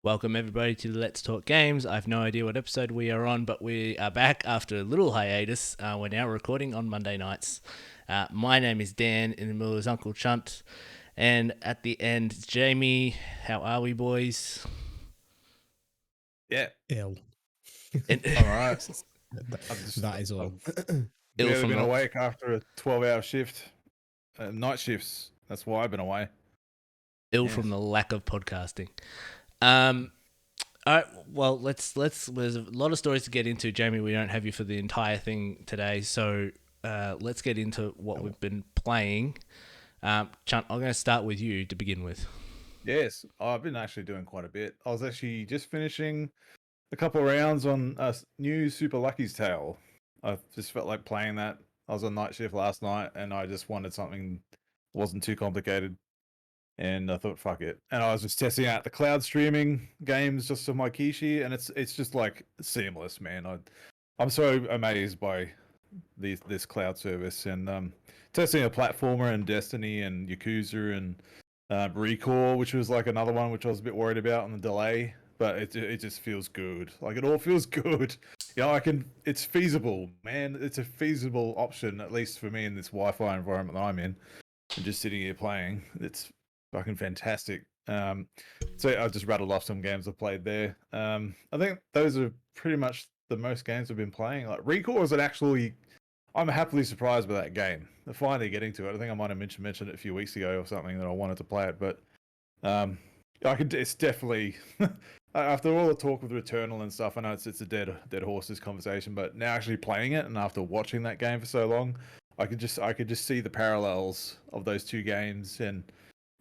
Welcome everybody to Let's Talk Games. I have no idea what episode we are on, but we are back after a little hiatus. We're now recording on Monday nights. My name is Dan, in the middle is Uncle Chunt, and at the end, it's Jamie. How are we, boys? Yeah. Ill. And, All right. That is all. Ill Barely from been the awake after a 12-hour shift. Night shifts. That's why I've been away. ill from the lack of podcasting. All right. Well, let's. There's a lot of stories to get into, Jamie. We don't have you for the entire thing today, so let's get into what we've been playing. Chunt, I'm going to start with you to begin with. Yes, I've been actually doing quite a bit. I was actually just finishing a couple of rounds on a new Super Lucky's Tale. I just felt like playing that. I was on night shift last night, and I just wanted something that wasn't too complicated. And I thought, fuck it. And I was just testing out the cloud streaming games just on my Kishi, and it's just like seamless, man. I'm so amazed by this cloud service, and testing a platformer and Destiny and Yakuza and Recore, which was like another one which I was a bit worried about on the delay, but it just feels good. Like it all feels good. It's feasible, man. It's a feasible option, at least for me in this Wi-Fi environment that I'm in, and just sitting here playing. It's fucking fantastic. So I just rattled off some games I've played there. I think those are pretty much the most games I've been playing. Like Recore is I'm happily surprised by that game. They're finally getting to it. I think I might have mentioned it a few weeks ago or something that I wanted to play it, but it's definitely after all the talk with Returnal and stuff. I know it's a dead horses conversation, but now actually playing it and after watching that game for so long, I could just see the parallels of those two games and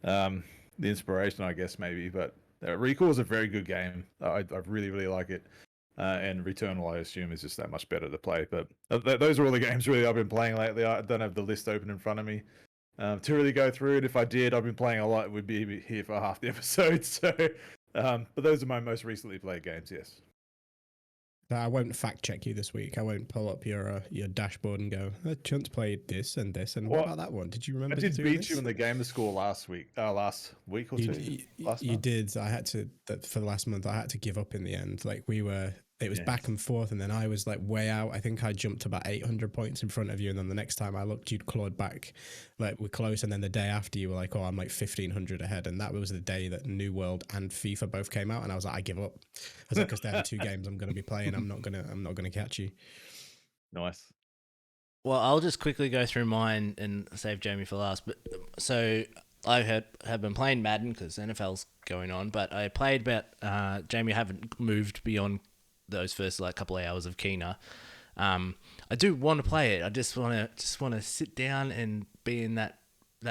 the inspiration, I guess, maybe. But Recall is a very good game. I really like it. And Returnal, I assume, is just that much better to play. But those are all the games really I've been playing lately. I don't have the list open in front of me to really go through it. If I did, I've been playing a lot. We'd be here for half the episode. So, but those are my most recently played games. Yes. I won't fact check you this week. I won't pull up your dashboard and go, Chunt played this and this. And what about that one? Did you remember? I did beat you in the gamer score last week or two. You did. I had to, for the last month, I had to give up in the end. Like it was back and forth, and then I was like way out. I think I jumped about 800 points in front of you, and then the next time I looked, you'd clawed back. Like we're close, and then the day after, you were like, "Oh, I'm like 1,500 ahead," and that was the day that New World and FIFA both came out, and I was like, "I give up." I was like, "Because they're the two games I'm going to be playing. I'm not gonna catch you." Nice. Well, I'll just quickly go through mine and save Jamie for last. But so I have been playing Madden because NFL's going on, but I played about Jamie. I haven't moved beyond those first like couple of hours of Kena. I do want to play it. I just want to sit down and be in that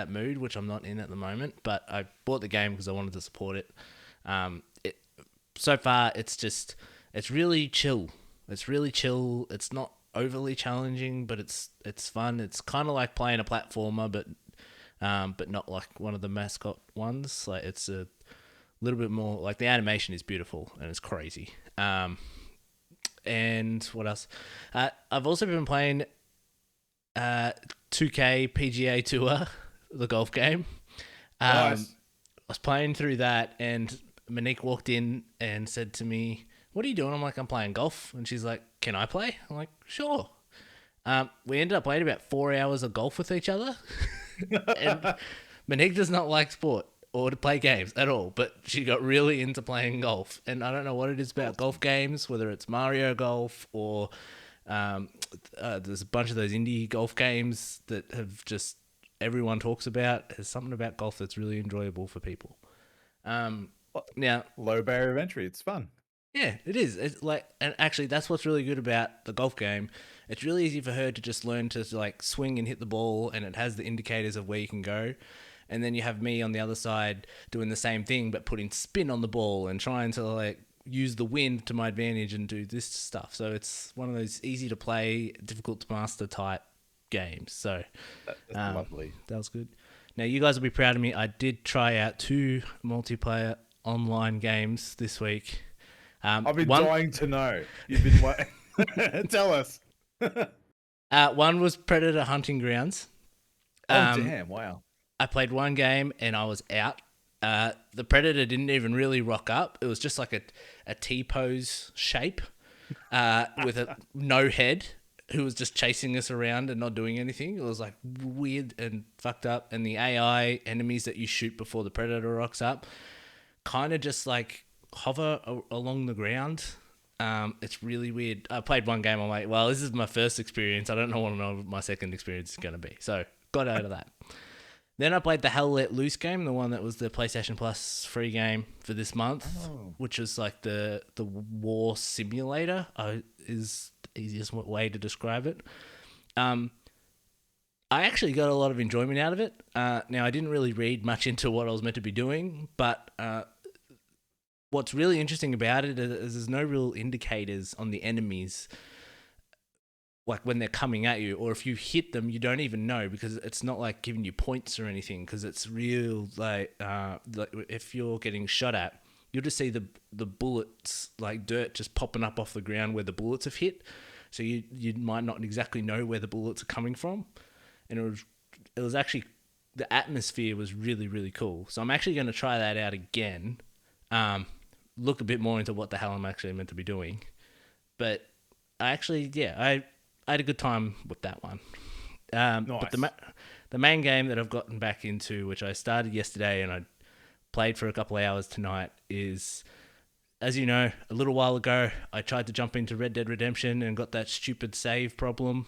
mood, which I'm not in at the moment. But I bought the game because I wanted to support it. So far, it's really chill. It's really chill. It's not overly challenging, but it's fun. It's kind of like playing a platformer, but not like one of the mascot ones. Like it's a little bit more like the animation is beautiful and it's crazy. And what else? I've also been playing 2K PGA Tour, the golf game. Nice. I was playing through that, and Monique walked in and said to me, "What are you doing?" I'm like, "I'm playing golf." And she's like, "Can I play?" I'm like, "Sure." We ended up playing about 4 hours of golf with each other. And Monique does not like sport or to play games at all, but she got really into playing golf. And I don't know what it is about golf games, whether it's Mario Golf or there's a bunch of those indie golf games that have just everyone talks about. There's something about golf that's really enjoyable for people. Now, Low barrier of entry. It's fun. yeah, it is. It's like, and actually, that's what's really good about the golf game. It's really easy for her to just learn to like swing and hit the ball, and it has the indicators of where you can go. And then you have me on the other side doing the same thing, but putting spin on the ball and trying to like use the wind to my advantage and do this stuff. So it's one of those easy to play, difficult to master type games. So That's lovely. That was good. Now you guys will be proud of me. I did try out 2 multiplayer online games this week. I've been dying to know. You've been waiting. Tell us. One was Predator Hunting Grounds. Oh, damn. Wow. I played one game and I was out. The predator didn't even really rock up. It was just like a T-pose shape with no head, who was just chasing us around and not doing anything. It was like weird and fucked up. And the AI enemies that you shoot before the predator rocks up kind of just like hover along the ground. It's really weird. I played one game. I'm like, well, this is my first experience. I don't know what my second experience is going to be. So got out of that. Then I played the Hell Let Loose game, the one that was the PlayStation Plus free game for this month, which was like the war simulator, is the easiest way to describe it. I actually got a lot of enjoyment out of it. Now, I didn't really read much into what I was meant to be doing, but what's really interesting about it is there's no real indicators on the enemies, like when they're coming at you, or if you hit them, you don't even know, because it's not like giving you points or anything, because it's real, like if you're getting shot at, you'll just see the bullets, like dirt just popping up off the ground where the bullets have hit, so you might not exactly know where the bullets are coming from. And it was actually, the atmosphere was really, really cool. So I'm actually going to try that out again, look a bit more into what the hell I'm actually meant to be doing. But I actually, I had a good time with that one. Nice. But the main game that I've gotten back into, which I started yesterday and I played for a couple of hours tonight, is, as you know, a little while ago, I tried to jump into Red Dead Redemption and got that stupid save problem.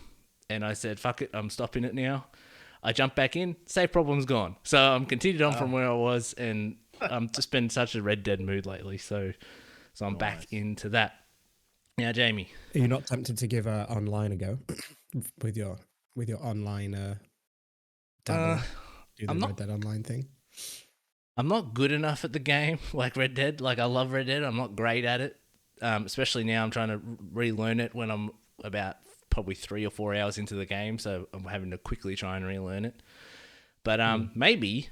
And I said, fuck it, I'm stopping it now. I jumped back in, save problem's gone. So I'm continued on from where I was, and I'm just been such a Red Dead mood lately. So I'm back into that. Now, Jamie, Are you not tempted to give online a go with your online dabbling? Do the Red Dead Online thing? I'm not good enough at the game like Red Dead. Like, I love Red Dead. I'm not great at it. Especially now I'm trying to relearn it when I'm about probably 3 or 4 hours into the game. So I'm having to quickly try and relearn it. But maybe.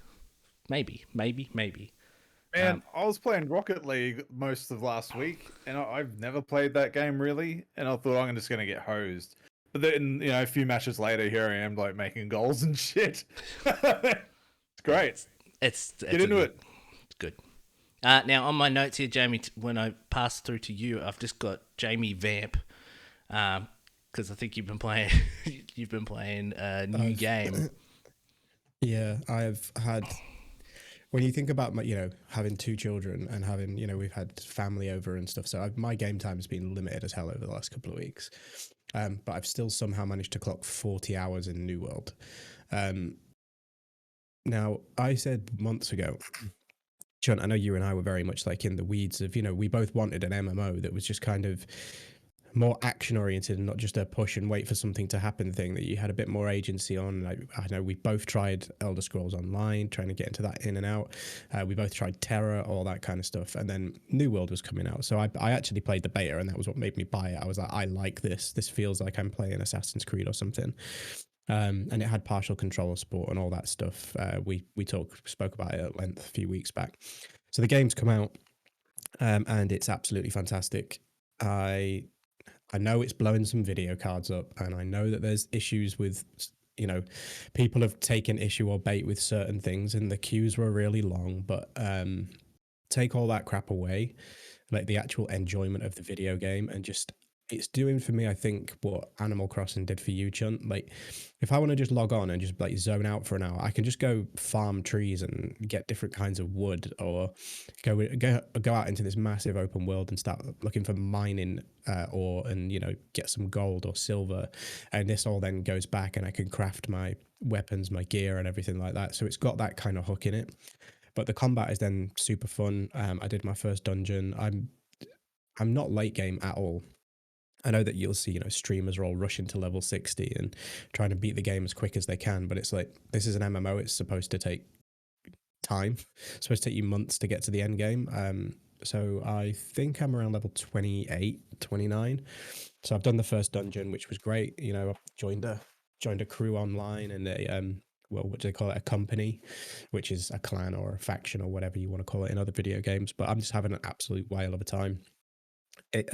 Man, I was playing Rocket League most of last week, and I've never played that game really, and I thought I'm just going to get hosed. But then, a few matches later, here I am, like, making goals and shit. It's great. It's get into it. It's good. Now, on my notes here, Jamie, when I pass through to you, I've just got Jamie Vamp, because I think you've been playing a new game. Yeah, I've had. When you think about having 2 children and having, we've had family over and stuff, so my game time has been limited as hell over the last couple of weeks. But I've still somehow managed to clock 40 hours in New World. Now, I said months ago, John, I know you and I were very much like in the weeds of, we both wanted an MMO that was just kind of more action oriented and not just a push and wait for something to happen thing that you had a bit more agency on. I know we both tried Elder Scrolls Online, trying to get into that in and out. We both tried Terra, all that kind of stuff. And then New World was coming out. So I actually played the beta, and that was what made me buy it. I was like, I like this. This feels like I'm playing Assassin's Creed or something. And it had partial controller support and all that stuff. We spoke about it at length a few weeks back. So the game's come out, and it's absolutely fantastic. I know it's blowing some video cards up, and I know that there's issues with, people have taken issue or bait with certain things, and the queues were really long. But take all that crap away, like the actual enjoyment of the video game, and just it's doing for me, I think, what Animal Crossing did for you, Chunt. Like, if I want to just log on and just like zone out for an hour, I can just go farm trees and get different kinds of wood, or go out into this massive open world and start looking for mining ore and get some gold or silver, and this all then goes back and I can craft my weapons, my gear, and everything like that. So it's got that kind of hook in it. But the combat is then super fun. I did my first dungeon. I'm not late game at all. I know that you'll see, streamers are all rushing to level 60 and trying to beat the game as quick as they can, but it's like, this is an MMO. It's supposed to take time. It's supposed to take you months to get to the end game. So I think I'm around level 28, 29. So I've done the first dungeon, which was great. I joined a crew online, and what do they call it? A company, which is a clan or a faction or whatever you want to call it in other video games. But I'm just having an absolute whale of a time. It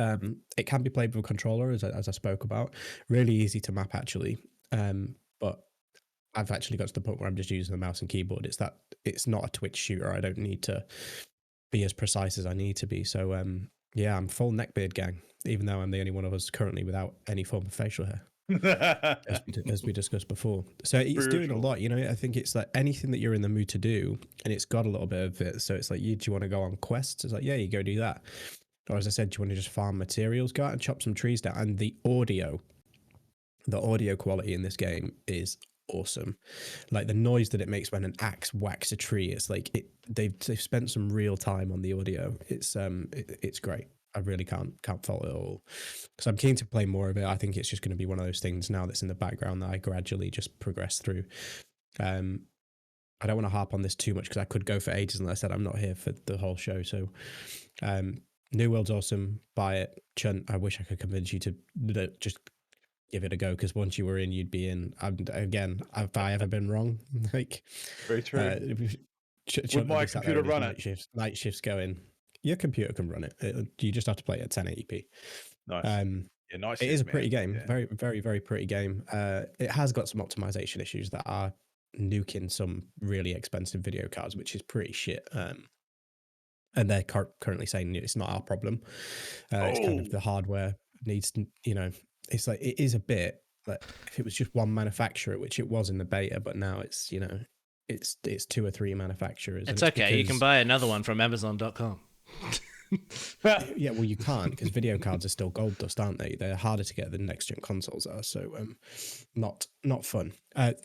can be played with a controller, as I spoke about. Really easy to map, actually. But I've actually got to the point where I'm just using the mouse and keyboard. It's not a Twitch shooter. I don't need to be as precise as I need to be. So yeah, I'm full neckbeard gang, even though I'm the only one of us currently without any form of facial hair, as we discussed before. So it's doing a lot, you know. I think it's like anything that you're in the mood to do, and it's got a little bit of it. So it's like, do you want to go on quests? It's like, yeah, you go do that. Or as I said, do you want to just farm materials? Go out and chop some trees down. And the audio quality in this game is awesome. Like the noise that it makes when an axe whacks a tree, it's like they've spent some real time on the audio. It's great. I really can't fault it at all. So I'm keen to play more of it. I think it's just going to be one of those things now that's in the background that I gradually just progress through. I don't want to harp on this too much because I could go for ages, and like I said, I'm not here for the whole show. So New World's awesome. Buy it. Chunt, I wish I could convince you to just give it a go, because once you were in, you'd be in. Again, have I ever been wrong? Like, very true. Would my computer run it? Night shifts going. Your computer can run it. You just have to play it at 1080p. Nice. Yeah, nice. It is a pretty game. Yeah. Very, very, very pretty game. It has got some optimization issues that are nuking some really expensive video cards, which is pretty shit. And they're currently saying it's not our problem. It's kind of the hardware needs to, you know, it's like, it is a bit like if it was just one manufacturer, which it was in the beta, but now it's, you know, it's 2 or 3 manufacturers. It's okay. You can buy another one from Amazon.com. Yeah, well, you can't, because video cards are still gold dust, aren't they? They're harder to get than next gen consoles are. So not fun.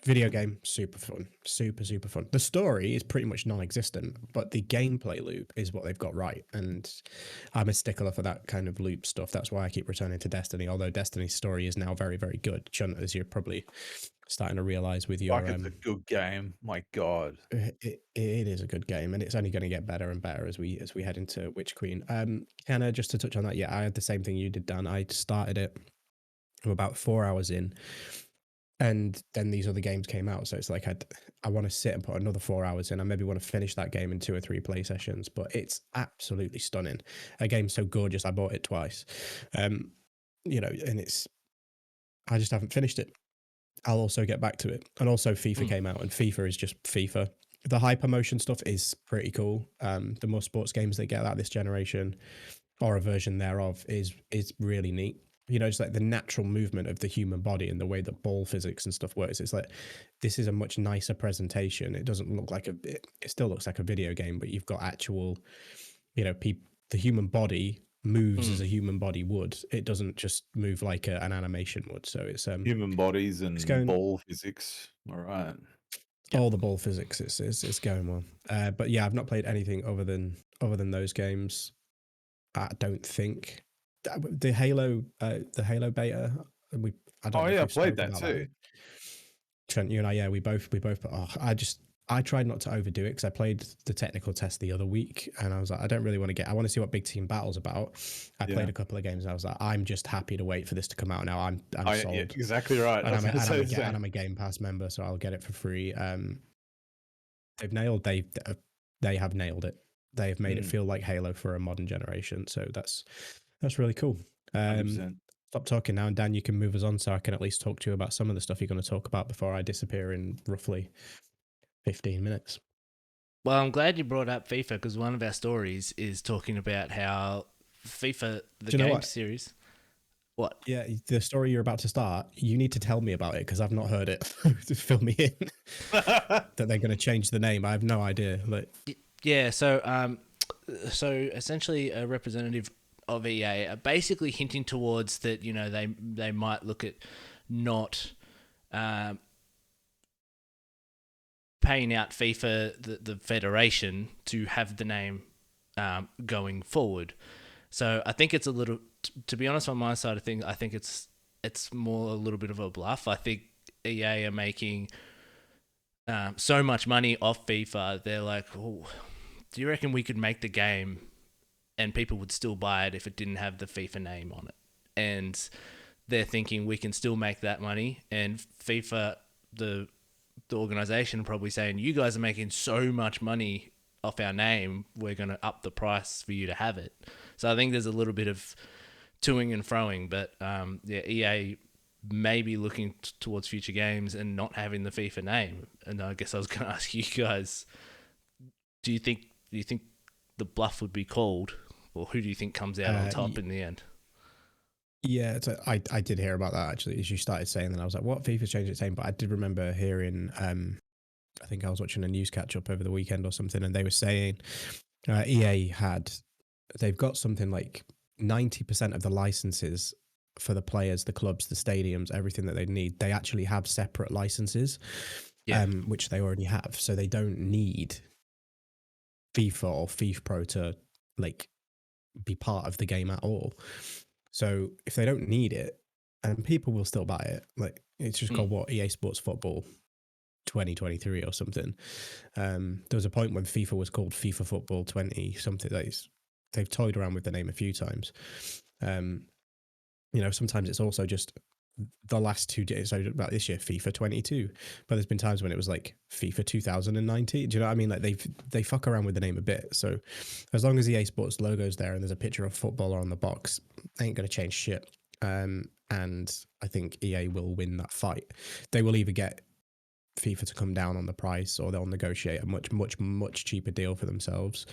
Video game, super fun. Super fun. The story is pretty much non-existent, but the gameplay loop is what they've got right. And I'm a stickler for that kind of loop stuff. That's why I keep returning to Destiny, although Destiny's story is now very, very good. Chunt, as you're probably starting to realize with your it's a good game. My God, it is a good game, and it's only going to get better and better as we head into Witch Queen. Kenna, just to touch on that, yeah, I had the same thing you did, Dan. I started it about 4 hours in, and then these other games came out, so it's like I want to sit and put another 4 hours in. I maybe want to finish that game in 2 or 3 play sessions, but it's absolutely stunning. A game so gorgeous, I bought it twice. You know, and I just haven't finished it. I'll also get back to it. And also FIFA came out, and FIFA is just FIFA. The hypermotion stuff is pretty cool. The more sports games they get out this generation, or a version thereof, is really neat. You know, it's like the natural movement of the human body and the way that ball physics and stuff works. It's like, this is a much nicer presentation. It doesn't look like it still looks like a video game, but you've got actual, you know, the human body moves as a human body would. It doesn't just move like an animation would. So it's human bodies and ball physics. All right. All the ball physics. It's going well. But yeah, I've not played anything other than those games. I don't think the Halo beta. I played that too. Trent, you and I, we both. I tried not to overdo it because I played the technical test the other week, and I was like, I want to see what Big Team Battle's about. I played a couple of games, and I was like, I'm just happy to wait for this to come out now. I'm sold. Yeah, exactly right. And I'm a Game Pass member, so I'll get it for free. They have nailed it. They have made it feel like Halo for a modern generation. So that's really cool. 100%. Stop talking now, and Dan, you can move us on so I can at least talk to you about some of the stuff you're going to talk about before I disappear in roughly 15 minutes. Well, I'm glad you brought up FIFA, because one of our stories is talking about how FIFA, the game series. What? Yeah, the story you're about to start, you need to tell me about it, because I've not heard it. Fill me in. That they're going to change the name. I have no idea. Yeah, so essentially a representative of EA are basically hinting towards that, you know, they might look at not paying out FIFA, the federation, to have the name going forward. So I think it's a little, to be honest, on my side of things, I think it's more a little bit of a bluff. I think EA are making so much money off FIFA. They're like, oh, do you reckon we could make the game and people would still buy it if it didn't have the FIFA name on it? And they're thinking we can still make that money. And FIFA, the organization, probably saying, you guys are making so much money off our name, we're going to up the price for you to have it. So I think there's a little bit of toing and froing, but EA maybe looking towards future games and not having the FIFA name. And I guess I was going to ask you guys, do you think the bluff would be called, or who do you think comes out on top in the end? Yeah, I did hear about that actually as you started saying that. I was like, what? FIFA's changed its name? But I did remember hearing, I think I was watching a news catch up over the weekend or something, and they were saying EA they've got something like 90% of the licenses for the players, the clubs, the stadiums, everything that they need. They actually have separate licenses, which they already have. So they don't need FIFA or FIFA Pro to like be part of the game at all. So if they don't need it, and people will still buy it, like it's just called what, EA Sports Football 2023 or something. There was a point when FIFA was called FIFA Football 20 something. They've toyed around with the name a few times. Sometimes it's also just the last 2 days. So about this year, FIFA 22, but there's been times when it was like FIFA 2019. Do you know what I mean? Like they fuck around with the name a bit. So as long as EA Sports logo's there and there's a picture of footballer on the box, they ain't gonna change shit. And I think EA will win that fight. They will either get FIFA to come down on the price, or they'll negotiate a much cheaper deal for themselves,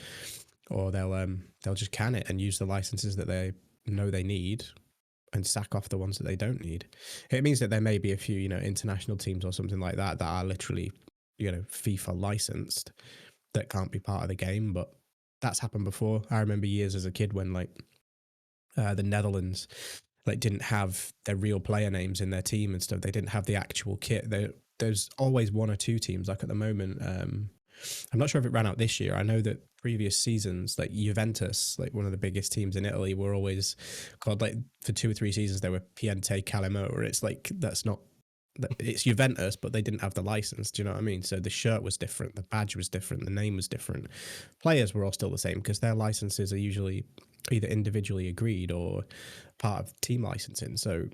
or they'll just can it and use the licenses that they know they need and sack off the ones that they don't need. It means that there may be a few, international teams or something like that that are literally, FIFA licensed that can't be part of the game, but that's happened before. I remember years as a kid when the Netherlands didn't have their real player names in their team and stuff. They didn't have the actual kit. There's always one or two teams. Like at the moment, I'm not sure if it ran out this year. I know that previous seasons, like Juventus, like one of the biggest teams in Italy, were always called, like for 2 or 3 seasons they were Piente Calamo, or it's like it's Juventus, but they didn't have the license. Do you know what I mean? So the shirt was different, the badge was different, the name was different. Players were all still the same because their licenses are usually either individually agreed or part of team licensing. So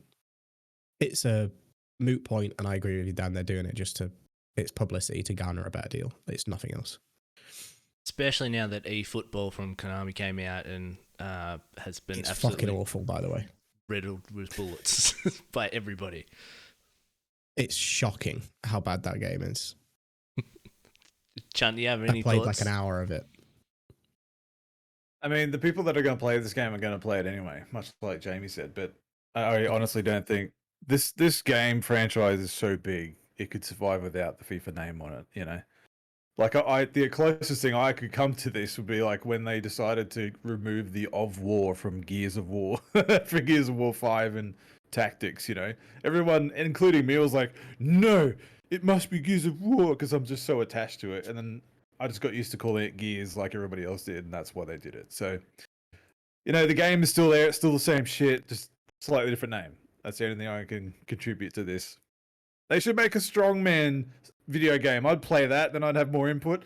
it's a moot point, and I agree with you, Dan. They're doing it it's publicity to garner a better deal. It's nothing else. Especially now that eFootball from Konami came out and has been it's absolutely fucking awful, by the way. Riddled with bullets by everybody. It's shocking how bad that game is. Chunt, do you have any I played thoughts? like an hour of it. I mean, the people that are going to play this game are going to play it anyway, much like Jamie said. But I honestly don't think this game franchise is so big it could survive without the FIFA name on it. Like the closest thing I could come to this would be like when they decided to remove the of war from Gears of War for Gears of War 5 and Tactics. Everyone, including me, was like, no, it must be Gears of War, because I'm just so attached to it. And then I just got used to calling it Gears like everybody else did, and that's why they did it. So, the game is still there. It's still the same shit, just slightly different name. That's the only thing I can contribute to this. They should make a strongman video game. I'd play that, then I'd have more input.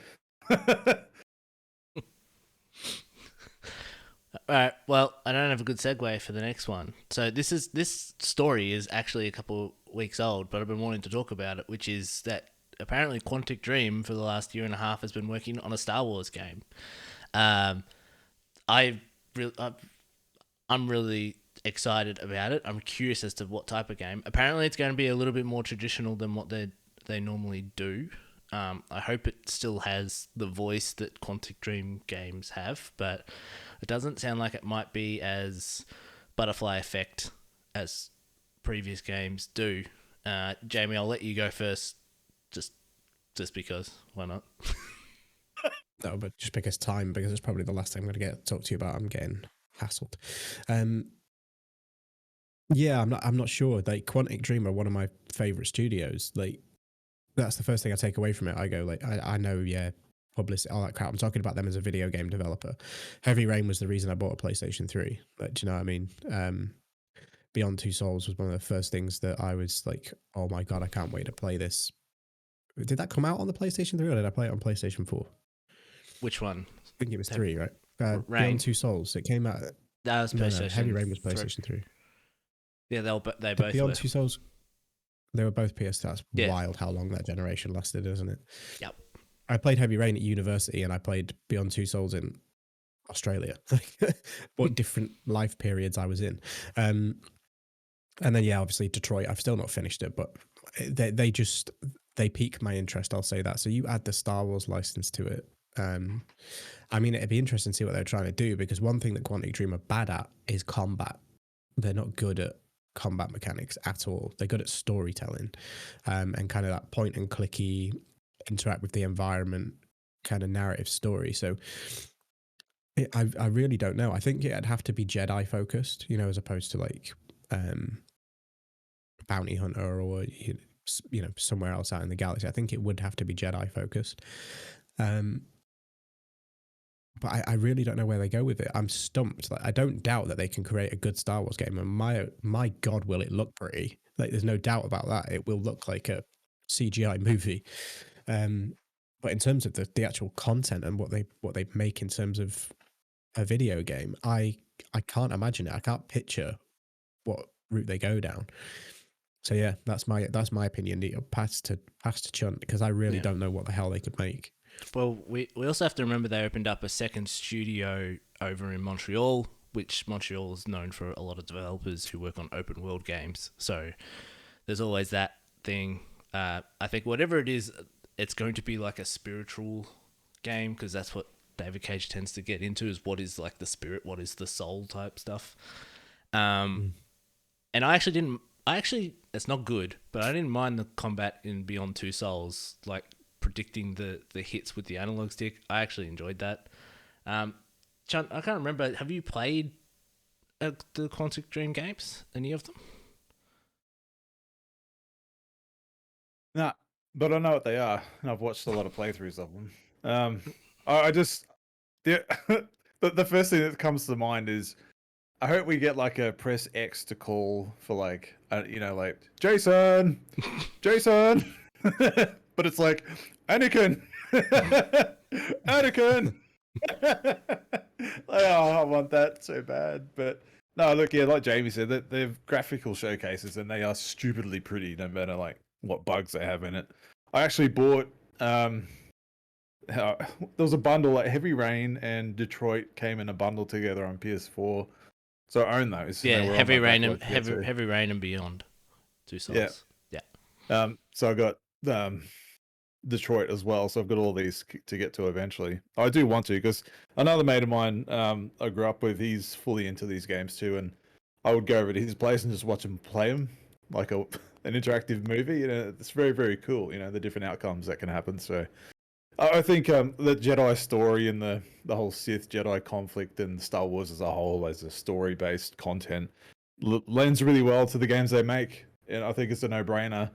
All right. Well, I don't have a good segue for the next one. So this story is actually a couple weeks old, but I've been wanting to talk about it, which is that apparently Quantic Dream for the last year and a half has been working on a Star Wars game. I'm really excited about it. I'm curious as to what type of game. Apparently, it's going to be a little bit more traditional than what they normally do. I hope it still has the voice that Quantic Dream games have, but it doesn't sound like it might be as butterfly effect as previous games do. Jamie, I'll let you go first, just because. Why not? No, but just because it's probably the last thing I'm going to talk to you about. I'm getting hassled. Yeah, I'm not sure. Like Quantic Dream are one of my favorite studios. Like that's the first thing I take away from it. I go I know, yeah, publicity, all that crap. I'm talking about them as a video game developer. Heavy Rain was the reason I bought a PlayStation 3. Like, do you know what I mean? Beyond Two Souls was one of the first things that I was like, oh my god, I can't wait to play this. Did that come out on the PlayStation 3 or did I play it on PlayStation 4? Which one? I think it was 3, right? Rain. Beyond Two Souls. It came out. That was PlayStation. No, Heavy Rain was PlayStation 3. Yeah, they both Beyond were. Two Souls. They were both PS2. That's wild how long that generation lasted, isn't it? Yep. I played Heavy Rain at university and I played Beyond Two Souls in Australia. What different life periods I was in. And then yeah, obviously Detroit. I've still not finished it, but they pique my interest. I'll say that. So you add the Star Wars license to it. I mean, it'd be interesting to see what they're trying to do, because one thing that Quantic Dream are bad at is combat. They're not good at combat mechanics at all. They're good at storytelling, and kind of that point and clicky, interact with the environment kind of narrative story. So I really don't know. I think it'd have to be Jedi focused, you know, as opposed to like bounty hunter or you know, somewhere else out in the galaxy. I think it would have to be Jedi focused. But I really don't know where they go with it. I'm stumped. Like, I don't doubt that they can create a good Star Wars game, and my God, will it look pretty? Like, there's no doubt about that. It will look like a CGI movie. But in terms of the actual content and what they make in terms of a video game, I can't imagine it. I can't picture what route they go down. So yeah, that's my opinion. Pass to Chunt, because I really don't know what the hell they could make. Well, we also have to remember they opened up a second studio over in Montreal, which Montreal is known for a lot of developers who work on open world games. So there's always that thing. I think whatever it is, it's going to be like a spiritual game, because that's what David Cage tends to get into, is what is like the spirit, what is the soul type stuff. And I actually, it's not good, but I didn't mind the combat in Beyond Two Souls, like predicting the hits with the analog stick. I actually enjoyed that. Chunt, I can't remember. Have you played the Quantic Dream games? Any of them? Nah, but I know what they are, and I've watched a lot of playthroughs of them. I just the first thing that comes to mind is, I hope we get like a press X to call for like you know, like Jason, but it's like Anakin, Anakin. Like, oh, I want that so bad. But no, look, yeah, like Jamie said, that they're graphical showcases, and they are stupidly pretty, no matter like what bugs they have in it. I actually bought there was a bundle, like Heavy Rain and Detroit came in a bundle together on PS4. So I own those. Yeah, and they were on Heavy my Rain backlog and to get to. Heavy Rain and Beyond Two Souls. Yeah. So I got Detroit as well. So I've got all these to get to eventually. I do want to, because another mate of mine I grew up with, he's fully into these games too, and I would go over to his place and just watch him play them like an interactive movie. You know, it's very, very cool. You know, the different outcomes that can happen. So I think the Jedi story and the whole Sith Jedi conflict and Star Wars as a whole, as a story based content, lends really well to the games they make, and I think it's a no brainer.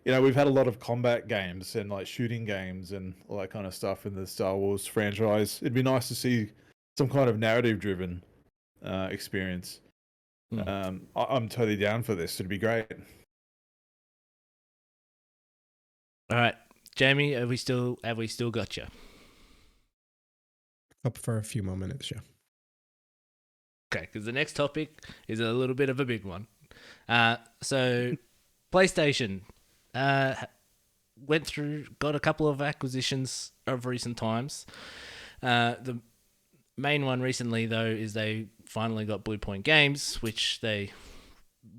You know, we've had a lot of combat games and like shooting games and all that kind of stuff in the Star Wars franchise. It'd be nice to see some kind of narrative driven experience. I'm totally down for this. It'd be great. All right, Jamie, have we still got you? Up for a few more minutes, yeah. Okay, because the next topic is a little bit of a big one. So PlayStation got a couple of acquisitions of recent times. The main one recently, though, is they finally got Blue Point Games, which they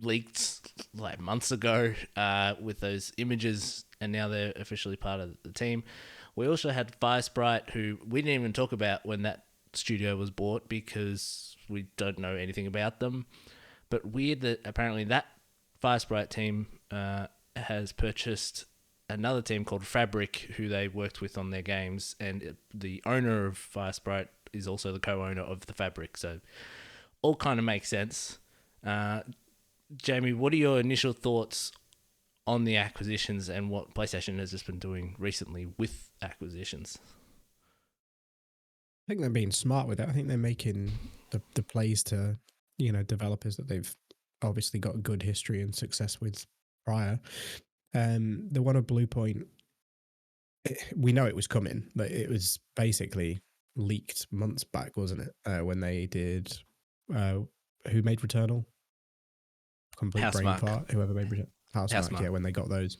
leaked like months ago with those images, and now they're officially part of the team. We also had Firesprite, who we didn't even talk about when that studio was bought, because we don't know anything about them. But weird that apparently that Firesprite team has purchased another team called Fabric, who they worked with on their games, and the owner of Firesprite is also the co-owner of the Fabric. So all kind of makes sense. Jamie, what are your initial thoughts on the acquisitions and what PlayStation has just been doing recently with acquisitions? I think they're being smart with it. I think they're making the plays to, you know, developers that they've obviously got good history and success with prior. The one of Blue Point, we know it was coming, but it was basically leaked months back, wasn't it? When they did, who made Returnal? Complete brain fart. Whoever made Returnal. Housemarque, yeah, when they got those.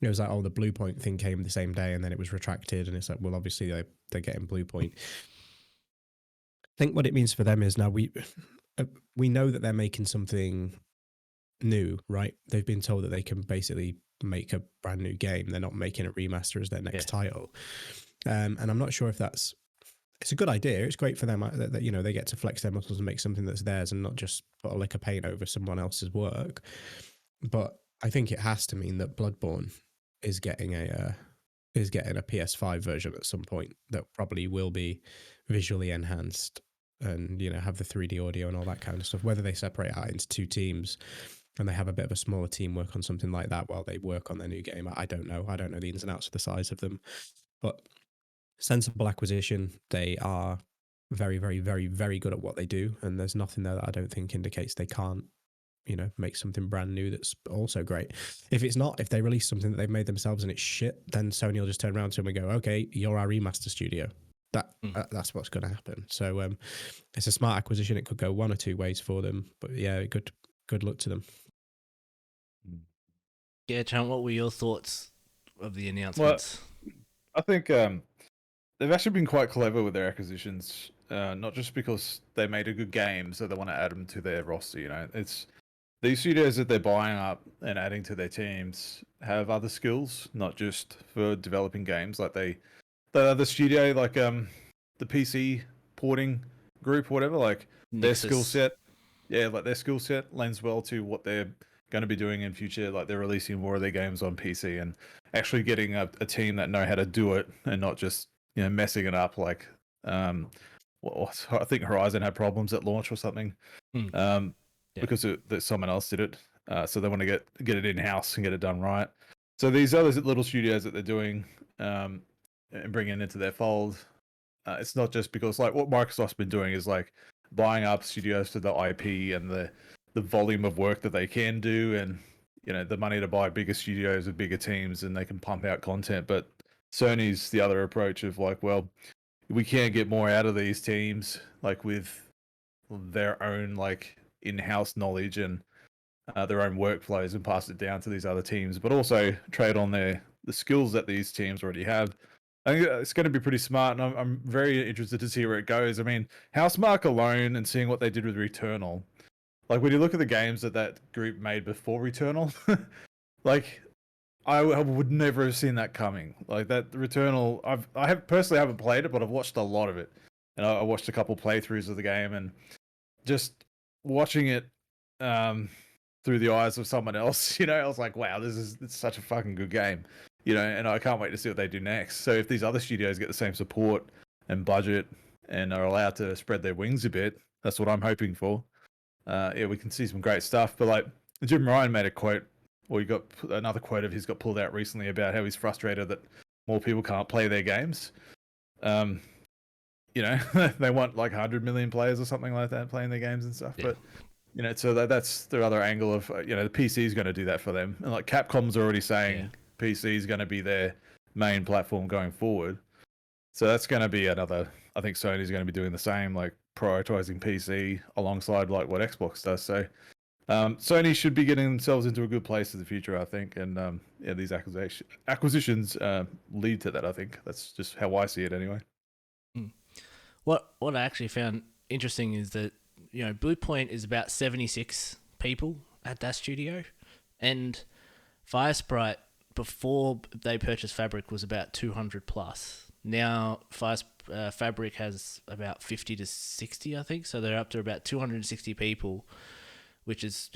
It was like, oh, the Blue Point thing came the same day, and then it was retracted, and it's like, well, obviously they're getting Blue Point. I think what it means for them is now we know that they're making something new, right? They've been told that they can basically make a brand new game. They're not making a remaster as their next title. And I'm not sure if it's a good idea. It's great for them that you know, they get to flex their muscles and make something that's theirs and not just put a lick of paint over someone else's work. But I think it has to mean that Bloodborne is getting a PS5 version at some point that probably will be visually enhanced and, you know, have the 3D audio and all that kind of stuff. Whether they separate out into two teams and they have a bit of a smaller team work on something like that while they work on their new game, I don't know. I don't know the ins and outs of the size of them, but sensible acquisition. They are very, very, very, very good at what they do, and there's nothing there that I don't think indicates they can't, you know, make something brand new that's also great. If it's not, if they release something that they've made themselves and it's shit, then Sony will just turn around to them and go, okay, you're our remaster studio. That's what's going to happen. So it's a smart acquisition. It could go one or two ways for them, but yeah, good luck to them. Yeah, Chan, what were your thoughts of the announcements? Well, I think they've actually been quite clever with their acquisitions. Not just because they made a good game, so they want to add them to their roster. You know, it's these studios that they're buying up and adding to their teams have other skills, not just for developing games. Like the other studio, like the PC porting group, whatever, like their skill set, like their skill set lends well to what they're going to be doing in future. Like they're releasing more of their games on PC and actually getting a team that know how to do it and not just, you know, messing it up. Like I think Horizon had problems at launch or something, because that someone else did it. So they want to get it in house and get it done right. So these other little studios that they're doing and bringing into their fold, it's not just because, like, what Microsoft's been doing is like buying up studios to the IP and the volume of work that they can do, and, you know, the money to buy bigger studios with bigger teams and they can pump out content. But Sony's the other approach of like, well, we can get more out of these teams, like with their own like in-house knowledge and their own workflows, and pass it down to these other teams, but also trade on the skills that these teams already have. I think it's going to be pretty smart, and I'm very interested to see where it goes. I mean, Housemarque alone and seeing what they did with Returnal, like when you look at the games that group made before Returnal, like I would never have seen that coming. Like that Returnal, I personally haven't played it, but I've watched a lot of it, and I watched a couple playthroughs of the game, and just watching it through the eyes of someone else, you know, I was like, wow, it's such a fucking good game, you know, and I can't wait to see what they do next. So if these other studios get the same support and budget and are allowed to spread their wings a bit, that's what I'm hoping for. We can see some great stuff. But like Jim Ryan made a quote, or you got another quote of his got pulled out recently about how he's frustrated that more people can't play their games. You know, they want like 100 million players or something like that playing their games and stuff. Yeah. But, you know, so that's their other angle of, you know, the PC is going to do that for them. And like Capcom's already saying PC is going to be their main platform going forward. So that's going to be another, I think Sony's going to be doing the same, like prioritizing PC alongside like what Xbox does. So Sony should be getting themselves into a good place in the future, I think. And these acquisitions lead to that, I think. That's just how I see it anyway. What I actually found interesting is that, you know, Bluepoint is about 76 people at that studio, and Firesprite before they purchased Fabric was about 200 plus. Now Fabric has about 50 to 60, I think, so they're up to about 260 people, which is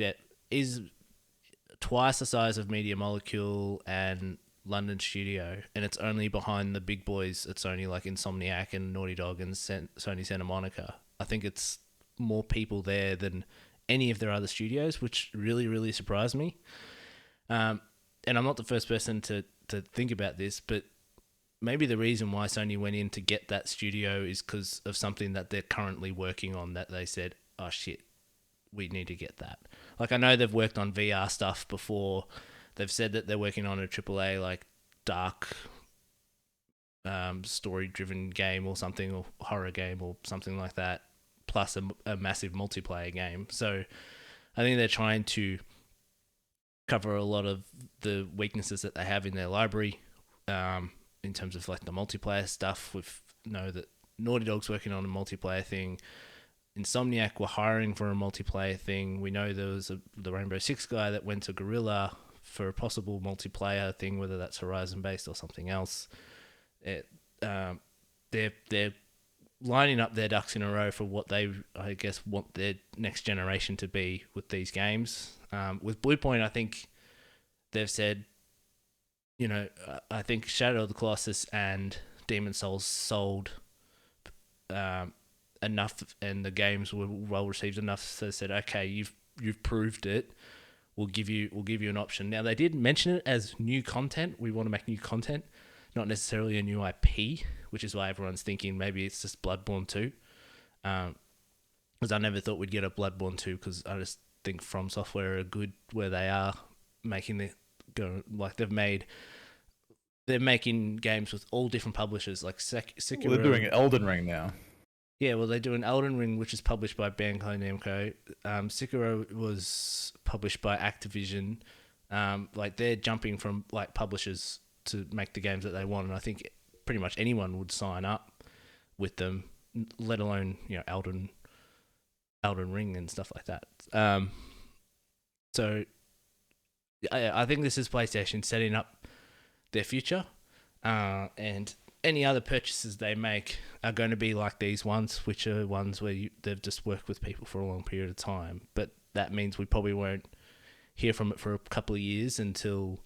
twice the size of Media Molecule and London studio, and it's only behind the big boys at Sony like Insomniac and Naughty Dog and Sony Santa Monica. I think it's more people there than any of their other studios, which really, really surprised me. And I'm not the first person to think about this, but maybe the reason why Sony went in to get that studio is because of something that they're currently working on that they said, oh shit, we need to get that. Like, I know they've worked on VR stuff before. They've said that they're working on a AAA like dark story-driven game or something, or horror game or something like that, plus a massive multiplayer game. So I think they're trying to cover a lot of the weaknesses that they have in their library in terms of like the multiplayer stuff. We know that Naughty Dog's working on a multiplayer thing. Insomniac were hiring for a multiplayer thing. We know there was the Rainbow Six guy that went to Guerrilla for a possible multiplayer thing, whether that's Horizon based or something else. They're lining up their ducks in a row for what they, I guess, want their next generation to be with these games. With Bluepoint, I think they've said, I think Shadow of the Colossus and Demon Souls sold enough, and the games were well received enough, so they said, okay, you've proved it. We'll give you an option. Now, they did mention it as new content. We want to make new content, not necessarily a new IP, which is why everyone's thinking maybe it's just Bloodborne 2. Because I never thought we'd get a Bloodborne 2, because I just think From Software are good where they are making they're making games with all different publishers, like Sekiro. Well, they're doing Elden Ring now. Yeah, well, they're doing Elden Ring, which is published by Bandai Namco. Sekiro was published by Activision. They're jumping from publishers to make the games that they want, and I think pretty much anyone would sign up with them, let alone Elden Ring and stuff like that. So I think this is PlayStation setting up their future, and any other purchases they make are going to be like these ones, which are ones where they've just worked with people for a long period of time. But that means we probably won't hear from it for a couple of years until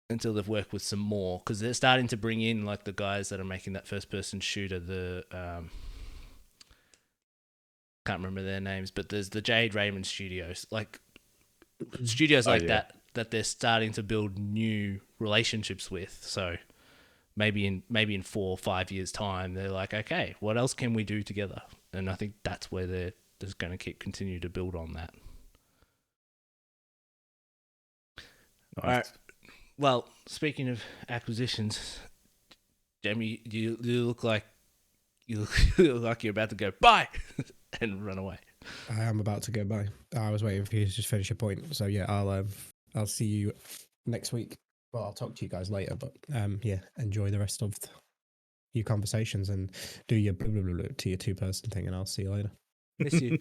they've worked with some more, because they're starting to bring in the guys that are making that first-person shooter. The can't remember their names, but there's the Jade Raymond Studios, studios that they're starting to build new relationships with. So maybe in 4 or 5 years' time, they're like, okay, what else can we do together? And I think that's where they're just going to continue to build on that. Nice. All right. Well, speaking of acquisitions, Jamie, you look like you're about to go bye and run away. I am about to go by. I was waiting for you to just finish your point. So yeah, I'll see you next week. Well, I'll talk to you guys later. But enjoy the rest of your conversations and do your blah, blah, blah, blah to your 2-person thing, and I'll see you later. Miss you.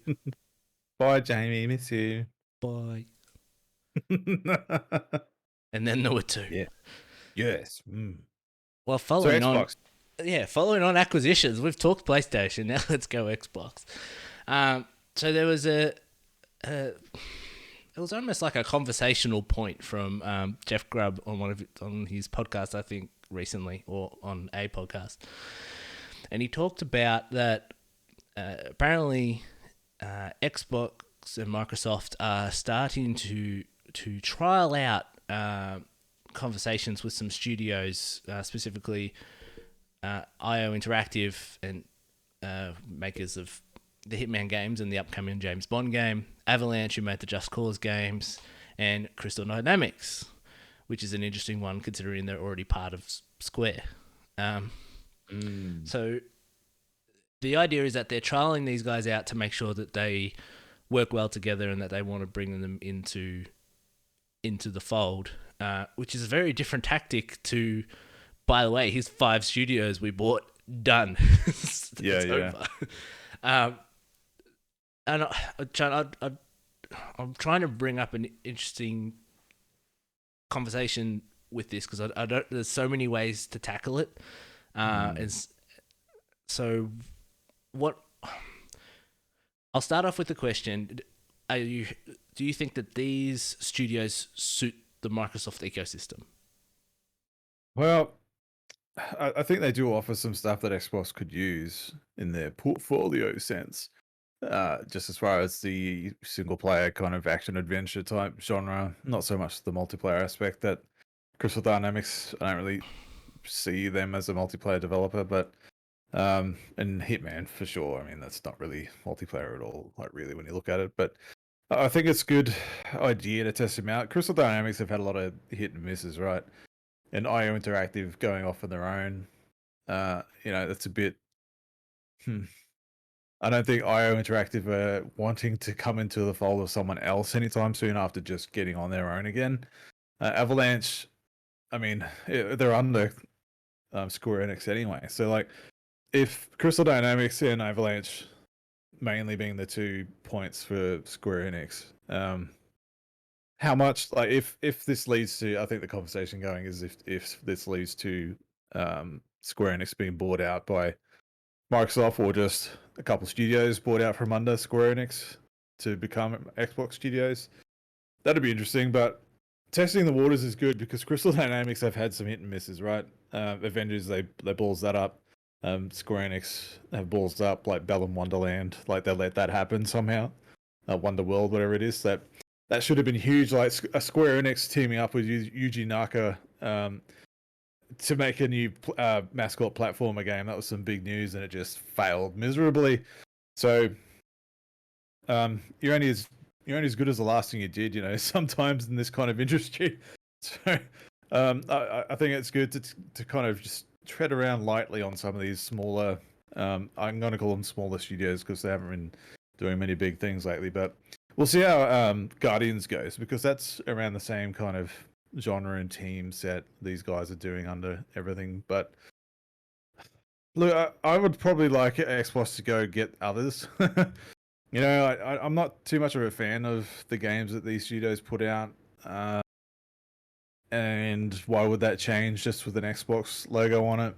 Bye, Jamie. Miss you. Bye. And then there were 2. Yeah. Yes. Well, following Xbox. Following on acquisitions, we've talked PlayStation. Now let's go Xbox. So there was it was almost like a conversational point from Jeff Grubb on his podcast, I think recently, or on a podcast, and he talked about that apparently Xbox and Microsoft are starting to trial out conversations with some studios, specifically IO Interactive and makers of the Hitman games and the upcoming James Bond game, Avalanche, who made the Just Cause games, and Crystal Dynamics, which is an interesting one considering they're already part of Square. So the idea is that they're trialing these guys out to make sure that they work well together and that they want to bring them into the fold, which is a very different tactic to, by the way, here's 5 studios we bought, done. Over. And I'm trying to bring up an interesting conversation with this, because I don't. There's so many ways to tackle it, and so what? I'll start off with the question: do you think that these studios suit the Microsoft ecosystem? Well, I think they do offer some stuff that Xbox could use in their portfolio sense. Just as far as the single player kind of action adventure type genre, not so much the multiplayer aspect. That Crystal Dynamics, I don't really see them as a multiplayer developer, but and Hitman for sure. I mean, that's not really multiplayer at all, like really when you look at it. But I think it's a good idea to test them out. Crystal Dynamics have had a lot of hit and misses, right? And IO Interactive going off on their own, that's a bit. I don't think IO Interactive are wanting to come into the fold of someone else anytime soon after just getting on their own again. Avalanche, I mean, they're under Square Enix anyway. So, if Crystal Dynamics and Avalanche mainly being the 2 points for Square Enix. How much, like, if this leads to, I think the conversation going is if this leads to Square Enix being bought out by Microsoft, or just a couple studios bought out from under Square Enix to become Xbox studios, that'd be interesting. But testing the waters is good because Crystal Dynamics have had some hit and misses, right? Avengers, they balls that up. Square Enix have balls up, like Bell and Wonderland, like they let that happen somehow. Wonder World, whatever it is, that should have been huge. Like a Square Enix teaming up with Yuji Naka to make a new mascot platformer game. That was some big news, and it just failed miserably. So you're only as good as the last thing you did, you know. Sometimes in this kind of industry. So I think it's good to kind of just tread around lightly on some of these smaller. I'm going to call them smaller studios because they haven't been doing many big things lately. But we'll see how Guardians goes, because that's around the same kind of genre and team set these guys are doing under everything. But look, I would probably like Xbox to go get others. You know, I'm not too much of a fan of the games that these studios put out. And why would that change just with an Xbox logo on it?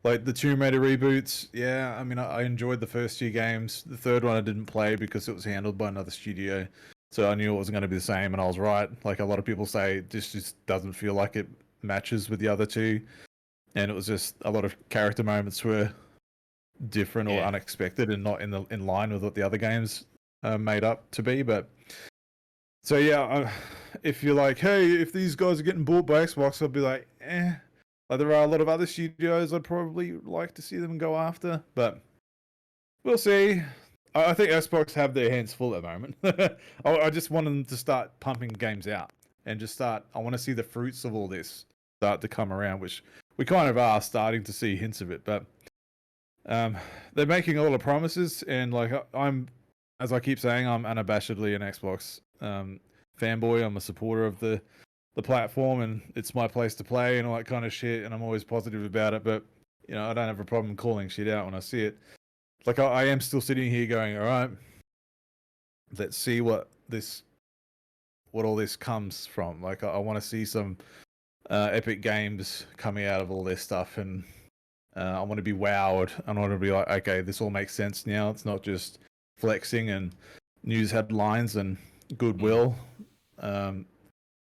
Like the Tomb Raider reboots, yeah, I mean, I enjoyed the first 2 games. The third one I didn't play because it was handled by another studio. So I knew it wasn't going to be the same, and I was right. Like a lot of people say, this just doesn't feel like it matches with the other 2. And it was just a lot of character moments were different or unexpected and not in line with what the other games made up to be. But so yeah, if you're like, hey, if these guys are getting bought by Xbox, I'd be like, eh. Like, there are a lot of other studios I'd probably like to see them go after, but we'll see. I think Xbox have their hands full at the moment. I just want them to start pumping games out and just start. I want to see the fruits of all this start to come around, which we kind of are starting to see hints of it. But they're making a lot of promises, and like I'm, as I keep saying, I'm unabashedly an Xbox fanboy. I'm a supporter of the platform, and it's my place to play and all that kind of shit, and I'm always positive about it. But you know, I don't have a problem calling shit out when I see it. Like I am still sitting here going, all right, let's see what all this comes from. Like I want to see some epic games coming out of all this stuff, and I want to be wowed. I want to be like, okay, this all makes sense now. It's not just flexing and news headlines and goodwill.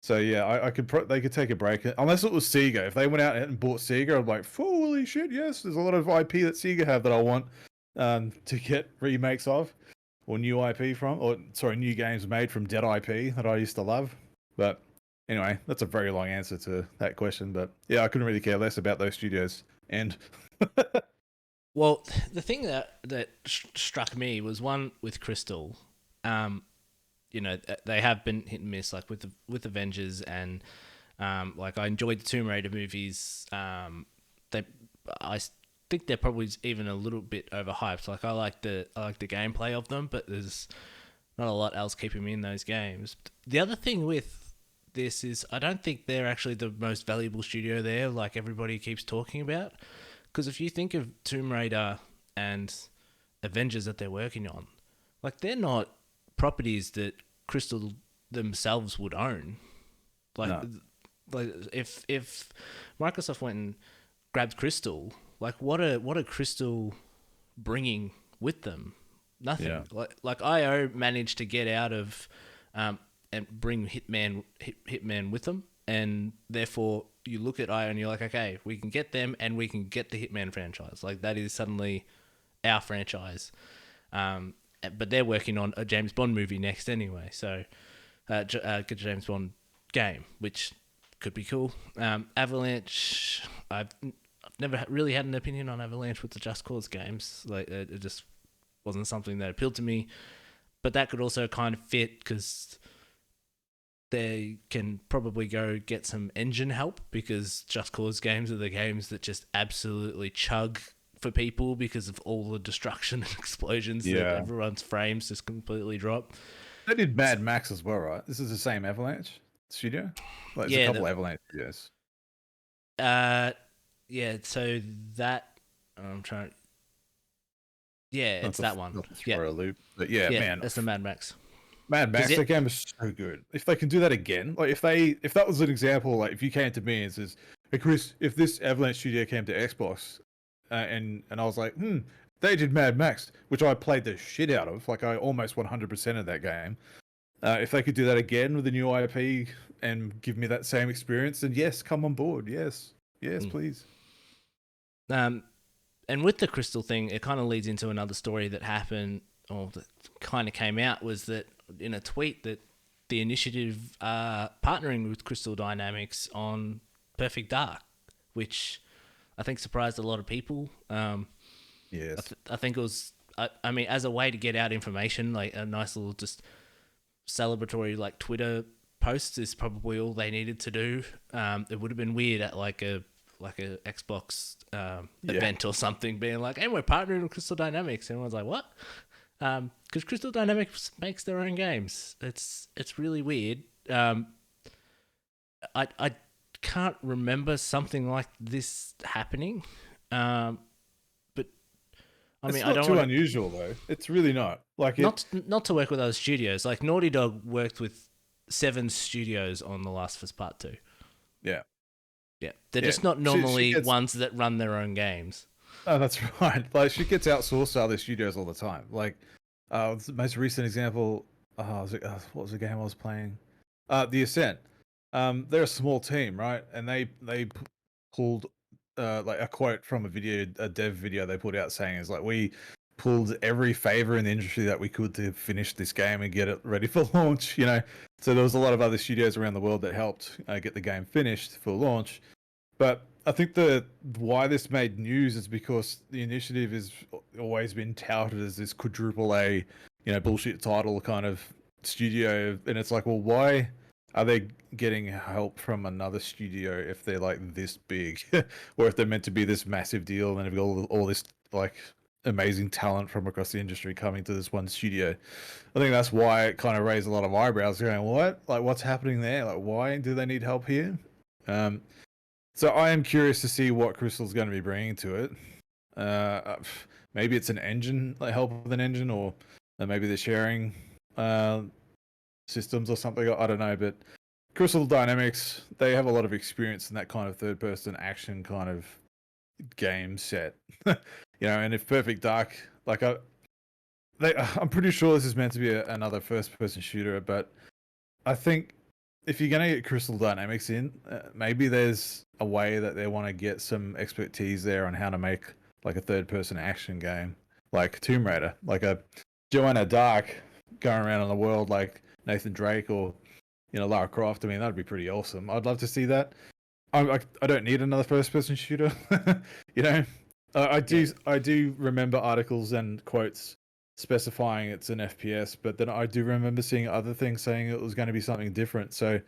So yeah, they could take a break, unless it was Sega. If they went out and bought Sega, I'm like, holy shit, yes, there's a lot of IP that Sega have that I want to get remakes of, or new IP from, or sorry, new games made from dead IP that I used to love. But anyway, that's a very long answer to that question. But yeah, I couldn't really care less about those studios. And well, the thing that struck me was one with Crystal. You know, they have been hit and miss, like with Avengers, and like I enjoyed the Tomb Raider movies. I think they're probably even a little bit overhyped. Like I like the gameplay of them, but there's not a lot else keeping me in those games. The other thing with this is I don't think they're actually the most valuable studio there, like everybody keeps talking about. Because if you think of Tomb Raider and Avengers that they're working on, like they're not properties that Crystal themselves would own. Like if Microsoft went and grabbed Crystal, like what are Crystal bringing with them? Nothing. Yeah. Like IO managed to get out of and bring Hitman with them, and therefore you look at IO and you're like, okay, we can get them and we can get the Hitman franchise. Like that is suddenly our franchise. But they're working on a James Bond movie next anyway, so good James Bond game, which could be cool. Avalanche, I've never really had an opinion on Avalanche with the Just Cause games. Like it just wasn't something that appealed to me. But that could also kind of fit because they can probably go get some engine help, because Just Cause games are the games that just absolutely chug for people because of all the destruction and explosions that everyone's frames just completely drop. They did Mad Max as well, right? This is the same Avalanche studio? Like, there's a couple Avalanche studios. Yeah, so that... I'm trying... Yeah, Not it's to, that one. not to Yeah, throw a loop, but yeah, yeah, man, that's the Mad Max. Mad Max, Is that it? game is so good. If they can do that again, like if that was an example, like if you came to me and says, "Hey Chris, if this Avalanche studio came to Xbox, and I was like, they did Mad Max, which I played the shit out of, like I almost 100% of that game. If they could do that again with a new IP and give me that same experience, then yes, come on board. Yes, yes, Mm. please. Um, and with the Crystal thing, it kind of leads into another story that happened, or that kind of came out, was that in a tweet that the initiative partnering with Crystal Dynamics on Perfect Dark, which I think surprised a lot of people. Yes. I think it was, I mean, as a way to get out information, like a nice little just celebratory like Twitter posts is probably all they needed to do. It would have been weird at like a Xbox event or something, being like, "Hey, we're partnering with Crystal Dynamics," and everyone's like, "What?" Because Crystal Dynamics makes their own games. It's really weird. I can't remember something like this happening. But I mean, It's I not don't too want unusual though. It's really not. Like not to work with other studios. Like Naughty Dog worked with 7 studios on The Last of Us Part 2. yeah. Yeah, they're Yeah. just not She normally gets ones that run their own games. Oh, that's right. Like she gets outsourced to other studios all the time. Like the most recent example, what was the game I was playing? The Ascent. They're a small team, right? And they pulled like a quote from a dev video they put out saying is like, we pulled every favor in the industry that we could to finish this game and get it ready for launch. You know, so there was a lot of other studios around the world that helped get the game finished for launch. But I think the why this made news is because the initiative has always been touted as this quadruple A, bullshit title kind of studio, and it's like, well, why are they getting help from another studio if they're like this big, or if they're meant to be this massive deal and they've got all this like amazing talent from across the industry coming to this one studio? I think that's why it kind of raised a lot of eyebrows, going, what? Like, what's happening there? Like, why do they need help here? So I am curious to see what Crystal's going to be bringing to it. Maybe it's an engine, like help with an engine, or maybe they're sharing systems or something. I don't know, but Crystal Dynamics, they have a lot of experience in that kind of third-person action kind of game set. And if Perfect Dark, like I'm pretty sure this is meant to be another first-person shooter, but I think if you're going to get Crystal Dynamics in, maybe there's a way that they want to get some expertise there on how to make like a third-person action game, like Tomb Raider, like a Joanna Dark going around in the world like Nathan Drake or Lara Croft. I mean, that'd be pretty awesome. I'd love to see that. I don't need another first-person shooter. you know, I do remember articles and quotes specifying it's an FPS, but then I do remember seeing other things saying it was going to be something different. So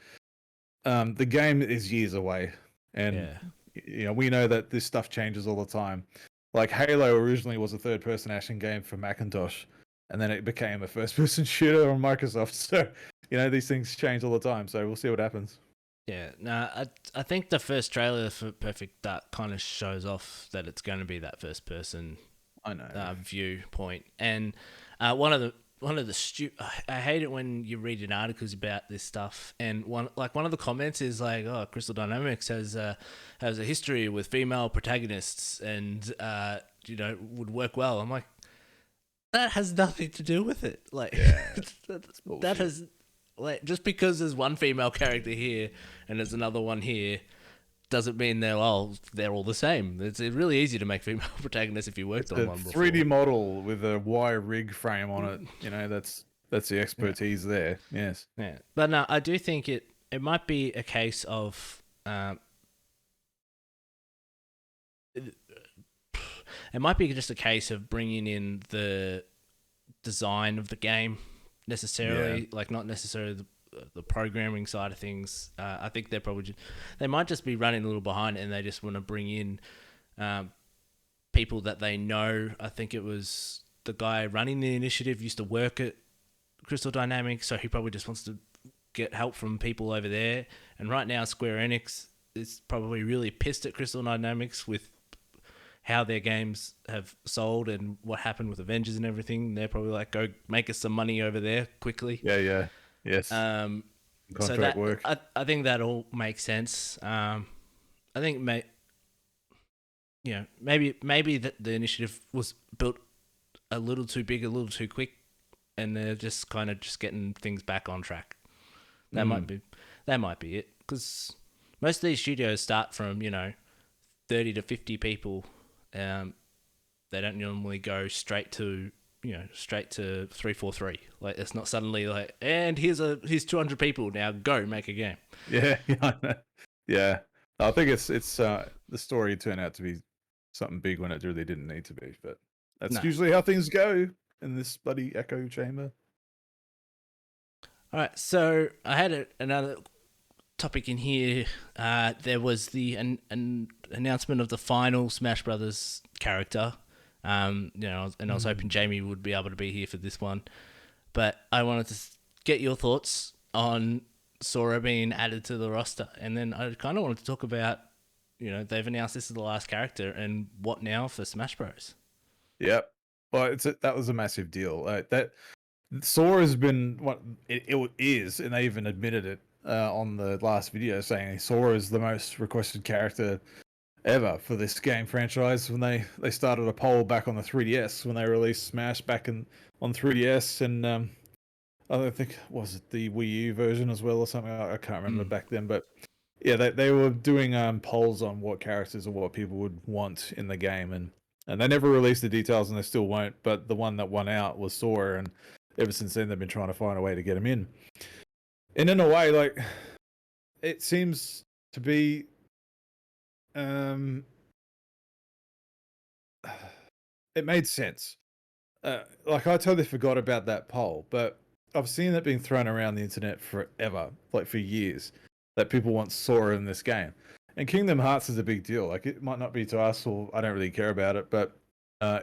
the game is years away, and we know that this stuff changes all the time. Like Halo originally was a third-person action game for Macintosh, and then it became a first-person shooter on Microsoft. So these things change all the time. So we'll see what happens. Yeah, no, I think the first trailer for Perfect Dark kind of shows off that it's going to be that first person. I know viewpoint, and one of the I hate it when you read in articles about this stuff, and one of the comments is like, "Oh, Crystal Dynamics has a history with female protagonists, and would work well." I'm like, that has nothing to do with it. Like, that has. Like, just because there's one female character here and there's another one here doesn't mean they're all the same. It's really easy to make female protagonists if you worked on one before. 3D model with a wire rig frame on it. That's the expertise there. Yes. Yeah, but no, I do think it might be a case of it might be just a case of bringing in the design of the game necessarily, like not necessarily the programming side of things. I think they might just be running a little behind, and they just want to bring in people that they know. I think it was the guy running the initiative used to work at Crystal Dynamics, so he probably just wants to get help from people over there. And right now, Square Enix is probably really pissed at Crystal Dynamics with how their games have sold and what happened with Avengers and everything. They're probably like, go make us some money over there quickly. Yeah. Yes. So Contract that work. I think that all makes sense. I think maybe the initiative was built a little too big, a little too quick, and they're just kind of just getting things back on track. That might be it, because most of these studios start from 30 to 50 people. They don't normally go straight to 343. Like, it's not suddenly like, and here's 200 people, now go make a game. Yeah, yeah. I think it's the story turned out to be something big when it really didn't need to be, but that's usually how things go in this bloody echo chamber. All right, so I had another topic in here. There was the an announcement of the final Smash Brothers character. And I was hoping Jamie would be able to be here for this one, but I wanted to get your thoughts on Sora being added to the roster, and then I kind of wanted to talk about, they've announced this is the last character, and what now for Smash Bros. Yep. Well, that was a massive deal. That Sora's been what it is, and they even admitted it on the last video, saying Sora is the most requested character ever for this game franchise. When they started a poll back on the 3DS when they released Smash back on 3DS, and I don't think, was it the Wii U version as well or something? I can't remember back then, but yeah, they were doing polls on what characters or what people would want in the game, and they never released the details, and they still won't. But the one that won out was Sora, and ever since then they've been trying to find a way to get him in. And in a way, like, it seems to be it made sense. Like, I totally forgot about that poll, but I've seen it being thrown around the internet forever, like for years, that people want Sora in this game. And Kingdom Hearts is a big deal. Like, it might not be to us, or I don't really care about it, but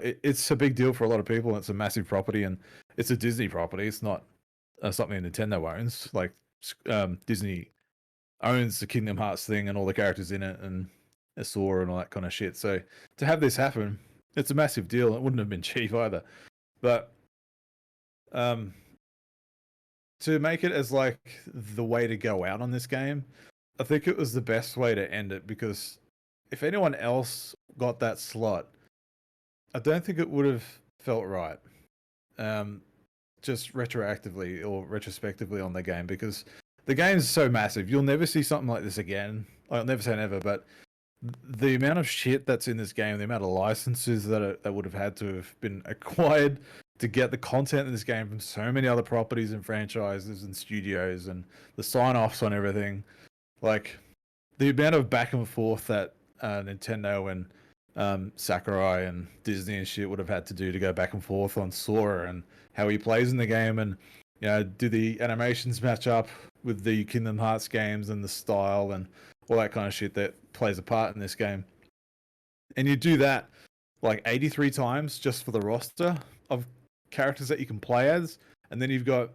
it's a big deal for a lot of people, and it's a massive property, and it's a Disney property. It's not something Nintendo owns. Like, Disney owns the Kingdom Hearts thing and all the characters in it, and Sora and all that kind of shit. So to have this happen, it's a massive deal. It wouldn't have been cheap either. But to make it as like the way to go out on this game, I think it was the best way to end it, because if anyone else got that slot, I don't think it would have felt right. Just retroactively or retrospectively on the game, because the game's so massive. You'll never see something like this again. I'll never say never, but the amount of shit that's in this game, the amount of licenses that would have had to have been acquired to get the content in this game from so many other properties and franchises and studios, and the sign-offs on everything, like the amount of back and forth that Nintendo and Sakurai and Disney and shit would have had to do to go back and forth on Sora and how he plays in the game, and do the animations match up with the Kingdom Hearts games and the style and all that kind of shit that plays a part in this game. And you do that like 83 times just for the roster of characters that you can play as, and then you've got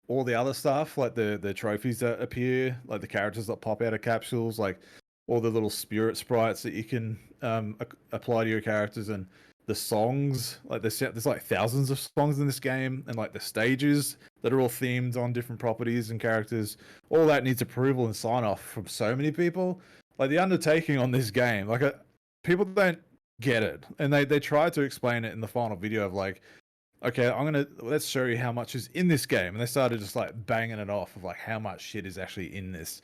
all the other stuff, like the trophies that appear, like the characters that pop out of capsules, like all the little spirit sprites that you can apply to your characters, and the songs. Like there's like thousands of songs in this game, and like the stages that are all themed on different properties and characters. All that needs approval and sign off from so many people. Like, the undertaking on this game, like people don't get it, and they try to explain it in the final video of like, okay, let's show you how much is in this game, and they started just like banging it off of like how much shit is actually in this.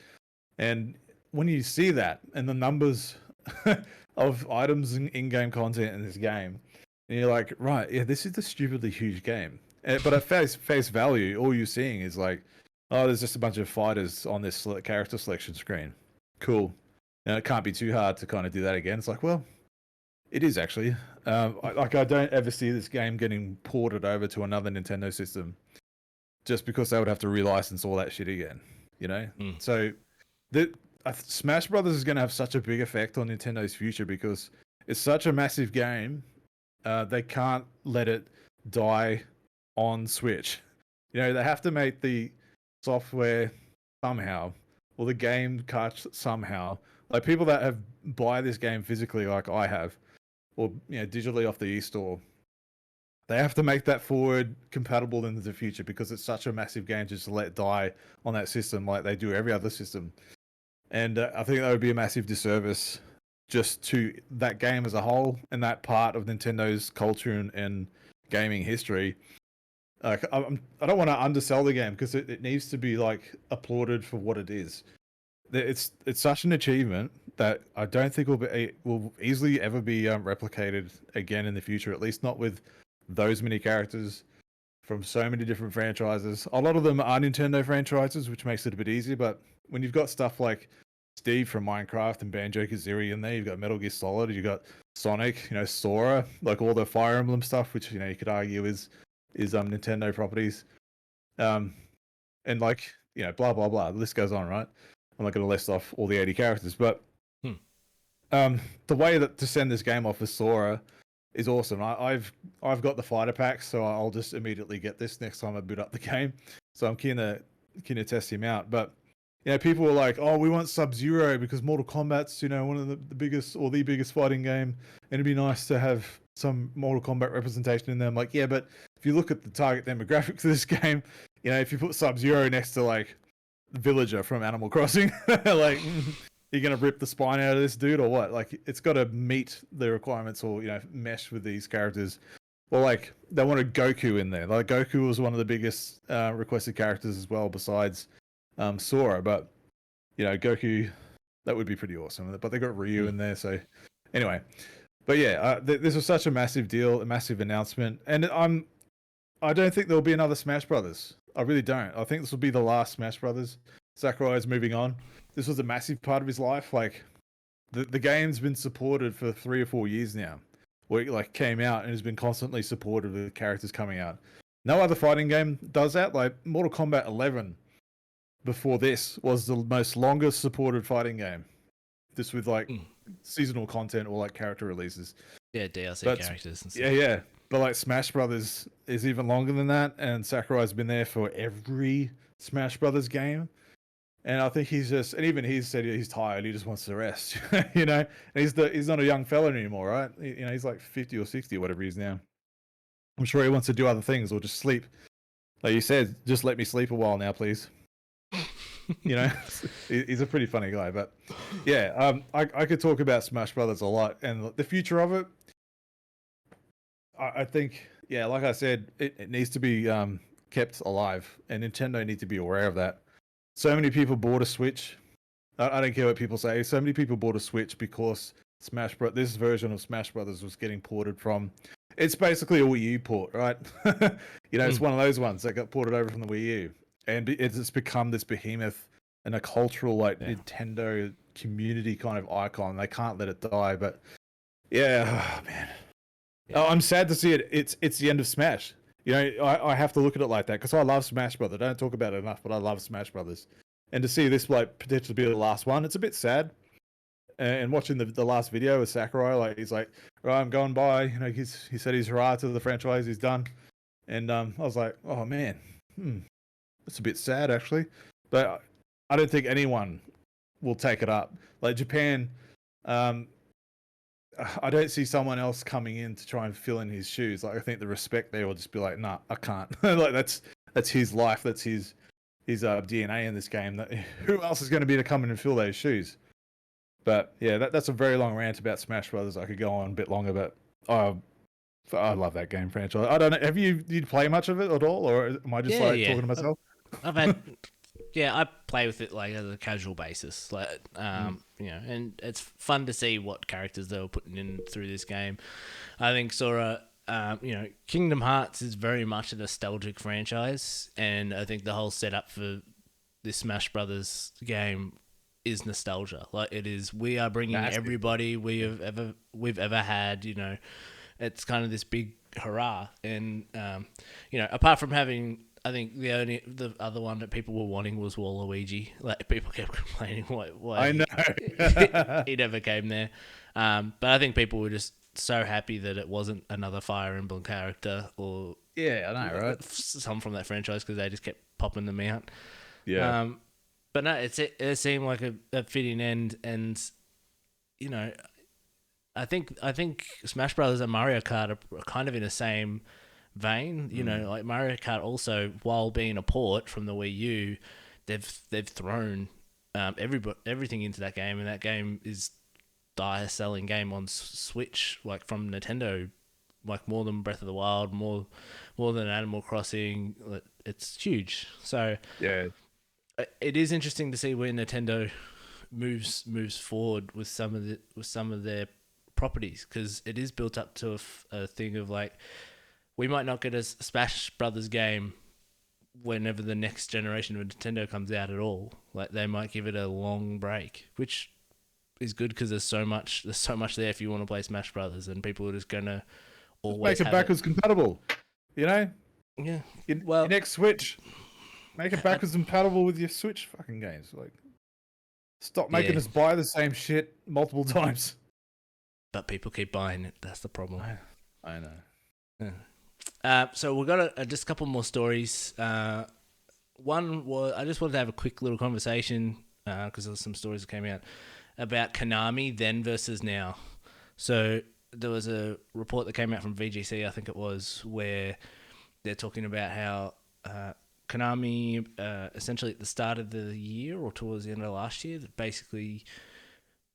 And when you see that and the numbers of items and in-game content in this game, and you're like, right, yeah, this is a stupidly huge game. But at face value, all you're seeing is like, oh, there's just a bunch of fighters on this character selection screen. Cool. Now, it can't be too hard to kind of do that again. It's like, well, it is actually. I don't ever see this game getting ported over to another Nintendo system, just because they would have to relicense all that shit again. So Smash Brothers is going to have such a big effect on Nintendo's future, because it's such a massive game. They can't let it die on Switch. They have to make the software somehow, or the game cartridge somehow. Like, people that buy this game physically, like I have, or digitally off the eStore, they have to make that forward compatible into the future because it's such a massive game just to let die on that system like they do every other system. And I think that would be a massive disservice just to that game as a whole and that part of Nintendo's culture and gaming history. Like, I don't want to undersell the game because it needs to be like applauded for what it is. It's such an achievement that I don't think will easily ever be replicated again in the future. At least not with those many characters from so many different franchises. A lot of them are Nintendo franchises, which makes it a bit easier. But when you've got stuff like Steve from Minecraft and Banjo-Kazooie in there, you've got Metal Gear Solid, you've got Sonic, Sora, like all the Fire Emblem stuff, which you could argue is Nintendo properties, and like blah blah blah. The list goes on, right? I'm not going to list off all the 80 characters, but the way that to send this game off as Sora is awesome. I've got the fighter packs, so I'll just immediately get this next time I boot up the game. So I'm keen to test him out. But people were like, "Oh, we want Sub-Zero because Mortal Kombat's one of the biggest or the biggest fighting game, and it'd be nice to have some Mortal Kombat representation in there." I'm like, yeah, but if you look at the target demographic for this game, if you put Sub-Zero next to like Villager from Animal Crossing, like you're gonna rip the spine out of this dude or what? Like it's got to meet the requirements or mesh with these characters. Well, like they wanted Goku in there. Like Goku was one of the biggest requested characters as well, besides Sora. But Goku, that would be pretty awesome. But they got Ryu in there, so anyway. But yeah, this was such a massive deal, a massive announcement, and I don't think there'll be another Smash Brothers. I really don't. I think this will be the last Smash Brothers. Sakurai is moving on. This was a massive part of his life. Like the game's been supported for 3 or 4 years now, where it like came out and has been constantly supported with characters coming out. No other fighting game does that. Like Mortal Kombat 11 before this was the most longest supported fighting game. This with like seasonal content or like character releases. Yeah, DLC characters and stuff. Yeah. But like Smash Brothers is even longer than that, and Sakurai's been there for every Smash Brothers game. And I think he's even he said he's tired. He just wants to rest, And he's not a young fella anymore, right? He's like 50 or 60 or whatever he is now. I'm sure he wants to do other things or just sleep. Like you said, just let me sleep a while now, please. He's a pretty funny guy. But yeah, I could talk about Smash Brothers a lot and the future of it. I think, yeah, like I said, it needs to be kept alive, and Nintendo need to be aware of that. So many people bought a Switch. I don't care what people say. So many people bought a Switch because this version of Smash Brothers was getting ported from. It's basically a Wii U port, right? It's one of those ones that got ported over from the Wii U, and it's become this behemoth and a cultural Nintendo community kind of icon. They can't let it die. But yeah, oh, man. Yeah. Oh, I'm sad to see it. It's the end of Smash. I have to look at it like that because I love Smash Brothers. I don't talk about it enough, but I love Smash Brothers. And to see this like potentially be the last one, it's a bit sad. And watching the last video of Sakurai, like he's like, "Right, I'm going by." He said he's hurrah to the franchise. He's done. And I was like, "Oh man, that's a bit sad actually." But I don't think anyone will take it up. Like Japan, I don't see someone else coming in to try and fill in his shoes. Like I think the respect there will just be like, "Nah, I can't." Like that's his life. That's his DNA in this game. Who else is going to be to come in and fill those shoes? But yeah, that's a very long rant about Smash Brothers. I could go on a bit longer, but I love that game franchise. I don't know. Did you play much of it at all, or am I just talking to myself? I play with it like as a casual basis, like and it's fun to see what characters they were putting in through this game. I think Sora, Kingdom Hearts is very much a nostalgic franchise, and I think the whole setup for this Smash Brothers game is nostalgia. Like it is, we are bringing everybody we've ever had. It's kind of this big hurrah, and apart from having. I think the other one that people were wanting was Waluigi. Like people kept complaining why I know he never came there. But I think people were just so happy that it wasn't another Fire Emblem character or I know, right? Some from that franchise because they just kept popping them out. Yeah. But no, it seemed like a fitting end, and I think Smash Brothers and Mario Kart are kind of in the same vein. You know, like Mario Kart also, while being a port from the Wii U, they've thrown everything into that game, and that game is the highest selling game on Switch, like from Nintendo, like more than Breath of the Wild, more than Animal Crossing. It's huge. So Yeah, it is interesting to see where Nintendo moves forward with some of their properties, because it is built up to a thing of like, we might not get a Smash Brothers game whenever the next generation of Nintendo comes out at all. Like, they might give it a long break, which is good because there's so much there if you want to play Smash Brothers, and people are just gonna always make it have backwards compatible. You know, Yeah. your next Switch, make it backwards compatible with your Switch fucking games. Like, stop making us buy the same shit multiple times. But people keep buying it. That's the problem. I know. Yeah. So we've got just a couple more stories. One was, I just wanted to have a quick little conversation because there was some stories that came out about Konami then versus now. So there was a report that came out from VGC, I think it was, where they're talking about how Konami, essentially at the start of the year or towards the end of last year, that basically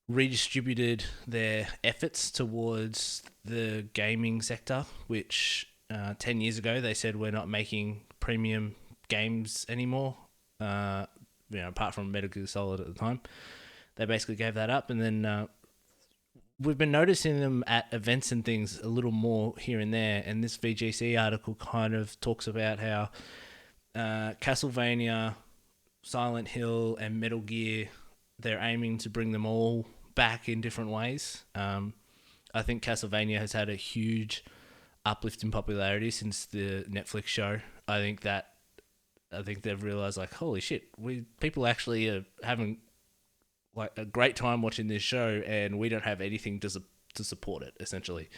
redistributed their efforts towards the gaming sector, which 10 years ago they said we're not making premium games anymore, apart from Metal Gear Solid at the time. They basically gave that up, and then we've been noticing them at events and things a little more here and there, and this VGC article kind of talks about how Castlevania, Silent Hill, and Metal Gear, they're aiming to bring them all back in different ways. I think Castlevania has had a huge uplift in popularity since the Netflix show. I think they've realized, like, holy shit, people actually are having like a great time watching this show, and we don't have anything to support it, essentially.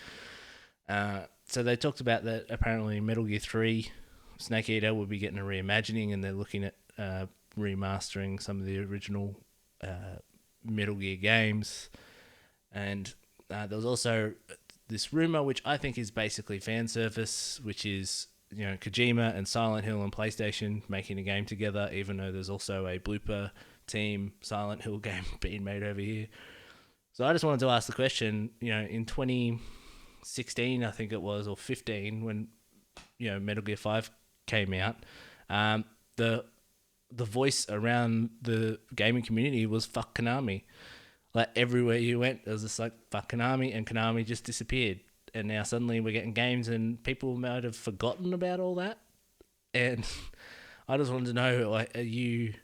So they talked about that apparently Metal Gear 3 Snake Eater will be getting a reimagining, and they're looking at remastering some of the original Metal Gear games. And there was also this rumor, which I think is basically fan service, which is, Kojima and Silent Hill and PlayStation making a game together, even though there's also a blooper team Silent Hill game being made over here. So I just wanted to ask the question, in 2016, I think it was, or 15, when Metal Gear 5 came out, the voice around the gaming community was fuck Konami. Like, everywhere you went, it was just like fuck Konami, and Konami just disappeared. And now suddenly we're getting games, and people might have forgotten about all that. And I just wanted to know, like, are you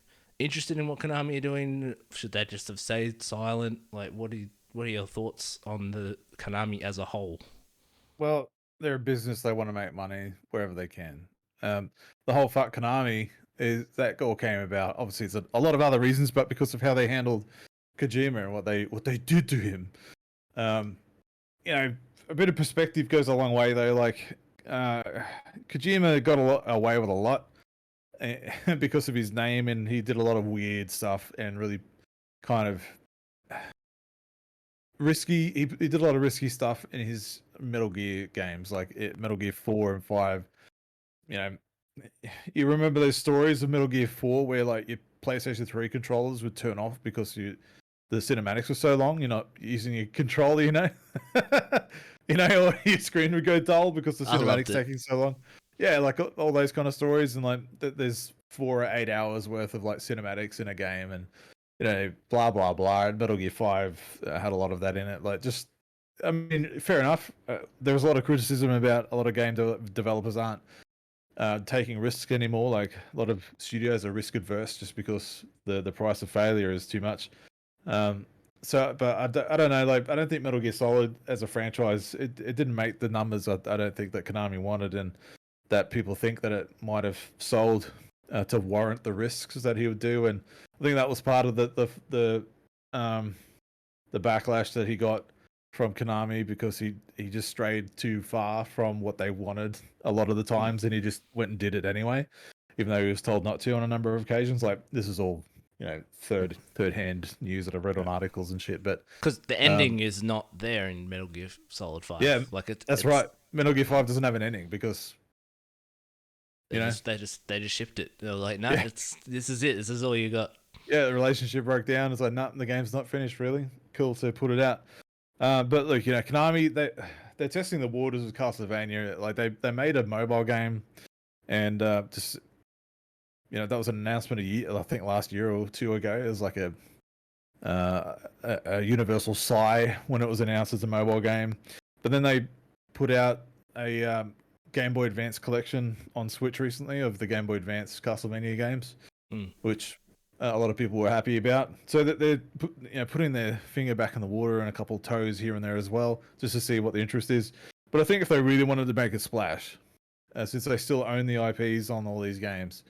interested in what Konami are doing? Should they just have stayed silent? Like, what are your thoughts on the Konami as a whole? Well, they're a business. They want to make money wherever they can. The whole fuck Konami is that all came about. Obviously, it's a lot of other reasons, but because of how they handled Kojima and what they did to him. A bit of perspective goes a long way, though. Like, Kojima got away with a lot because of his name, and he did a lot of weird stuff and really kind of risky. He did a lot of risky stuff in his Metal Gear games, like Metal Gear 4 and 5. You remember those stories of Metal Gear 4 where, like, your PlayStation 3 controllers would turn off because the cinematics were so long, you're not using your controller, or your screen would go dull because the cinematics taking so long. Yeah, like all those kind of stories, and like there's 4 or 8 hours worth of like cinematics in a game, and blah blah blah. And Metal Gear 5 had a lot of that in it. Like, just, I mean, fair enough. There was a lot of criticism about a lot of game developers aren't taking risks anymore. Like, a lot of studios are risk adverse just because the price of failure is too much. But I don't know. Like, I don't think Metal Gear Solid as a franchise, it didn't make the numbers I don't think that Konami wanted, and that people think that it might have sold to warrant the risks that he would do. And I think that was part of the backlash that he got from Konami, because he just strayed too far from what they wanted a lot of the times, and he just went and did it anyway, even though he was told not to on a number of occasions. Like, this is all third hand news that I've read on articles and shit. But because the ending is not there in Metal Gear Solid 5. yeah, like that's right. Metal Gear 5 doesn't have an ending because they just shipped it. They were like, no, this is it. This is all you got. Yeah, the relationship broke down. It's like, no, the game's not finished. Really cool to put it out. But look, Konami, they're testing the waters with Castlevania. Like they made a mobile game, and just that was an announcement I think last year or two ago. It was like a universal sigh when it was announced as a mobile game. But then they put out a Game Boy Advance collection on Switch recently of the Game Boy Advance Castlevania games, which a lot of people were happy about. So that they're putting their finger back in the water and a couple of toes here and there as well, just to see what the interest is. But I think if they really wanted to make a splash, since they still own the IPs on all these games,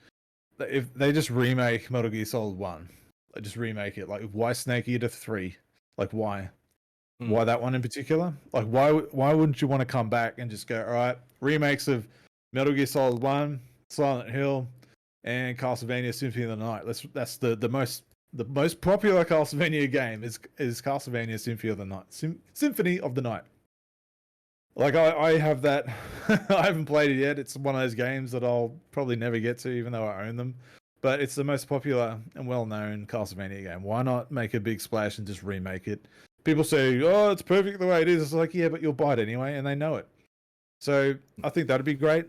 if they just remake Metal Gear Solid 1, just remake it. Like, why Snake Eater 3? Like, why? Why that one in particular? Like, why wouldn't you want to come back and just go, all right, remakes of Metal Gear Solid 1, Silent Hill, and Castlevania Symphony of the Night. That's the most popular Castlevania game is Castlevania Symphony of the Night. Symphony of the Night. Like I have that. I haven't played it yet. It's one of those games that I'll probably never get to, even though I own them. But it's the most popular and well-known Castlevania game. Why not make a big splash and just remake it? People say, "Oh, it's perfect the way it is." It's like, yeah, but you'll buy it anyway, and they know it. So I think that'd be great.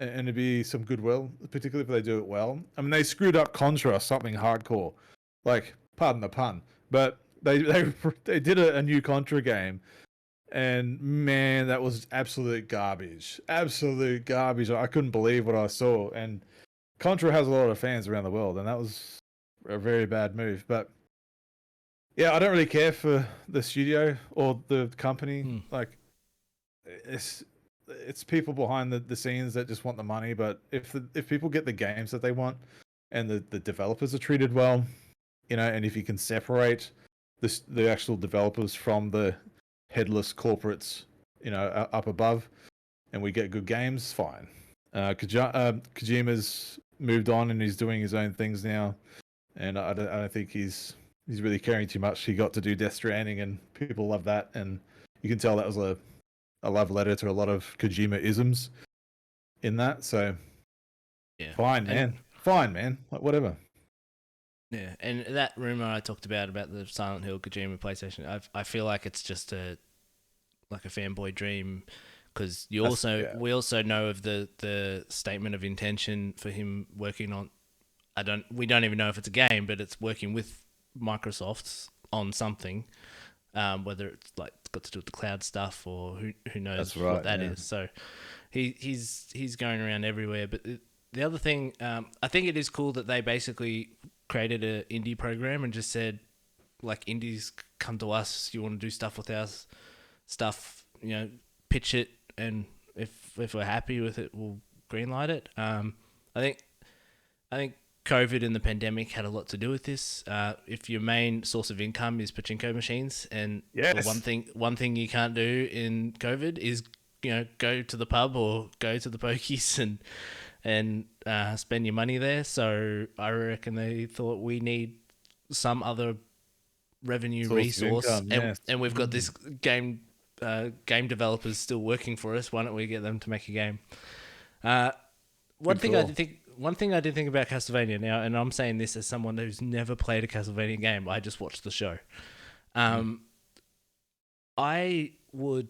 And it'd be some goodwill, particularly if they do it well. I mean, they screwed up Contra, something hardcore. Like, pardon the pun, but they did a new Contra game, and man, that was absolute garbage. Absolute garbage. I couldn't believe what I saw. And Contra has a lot of fans around the world, and that was a very bad move. But yeah, I don't really care for the studio or the company. Like, it's people behind the scenes that just want the money. But if people get the games that they want, and the developers are treated well, and if you can separate the actual developers from the headless corporates, up above, and we get good games, fine. Kojima's moved on and he's doing his own things now, and I don't think he's really caring too much. He got to do Death Stranding, and people love that, and you can tell that was a love letter to a lot of Kojima isms in that. So yeah, fine, man. Like, whatever. Yeah, and that rumor I talked about the Silent Hill Kojima PlayStation, I feel like it's just a fanboy dream, because we also know of the statement of intention for him working on. We don't even know if it's a game, but it's working with Microsoft on something. Whether it's like got to do with the cloud stuff or who knows what that is. So he's going around everywhere. But the other thing, I think it is cool that they basically created an indie program and just said, like, indies, come to us. You want to do stuff with our stuff, pitch it, and if we're happy with it, we'll greenlight it. I think COVID and the pandemic had a lot to do with this. If your main source of income is pachinko machines, and yes. one thing you can't do in COVID is go to the pub or go to the pokies and spend your money there. So I reckon they thought we need some other revenue resource, and we've got this game developers still working for us. Why don't we get them to make a game? One thing I did think about Castlevania now, and I'm saying this as someone who's never played a Castlevania game, I just watched the show. I would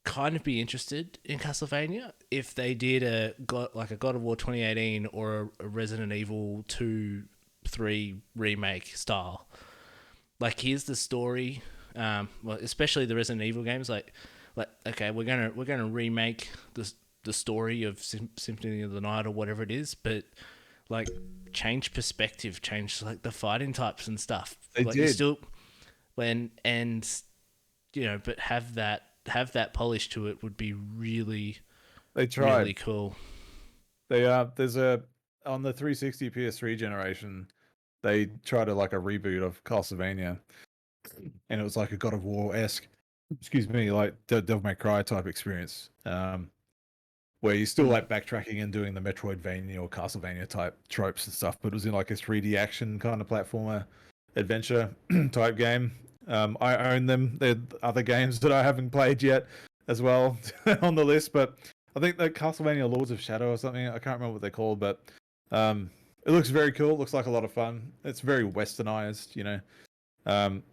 kind of be interested in Castlevania if they did a God of War 2018 or a Resident Evil 2-3 remake style. Like, here's the story, especially the Resident Evil games. Like okay, we're gonna remake the story of Symphony of the Night or whatever it is, but like change perspective, change like the fighting types and stuff. They like did. You still but have that polish to it would be really, they tried. Really cool. They there's on the 360 PS3 generation, they tried a reboot of Castlevania, and it was like a God of War-esque, like Devil May Cry type experience. where you're still like backtracking and doing the Metroidvania or Castlevania type tropes and stuff, but it was in like a 3D action kind of platformer adventure type game. I own them. They're other games that I haven't played yet as well on the list, but I think the Castlevania Lords of Shadow or something, I can't remember what they're called, but it looks very cool. It looks like a lot of fun. It's very westernized, you know.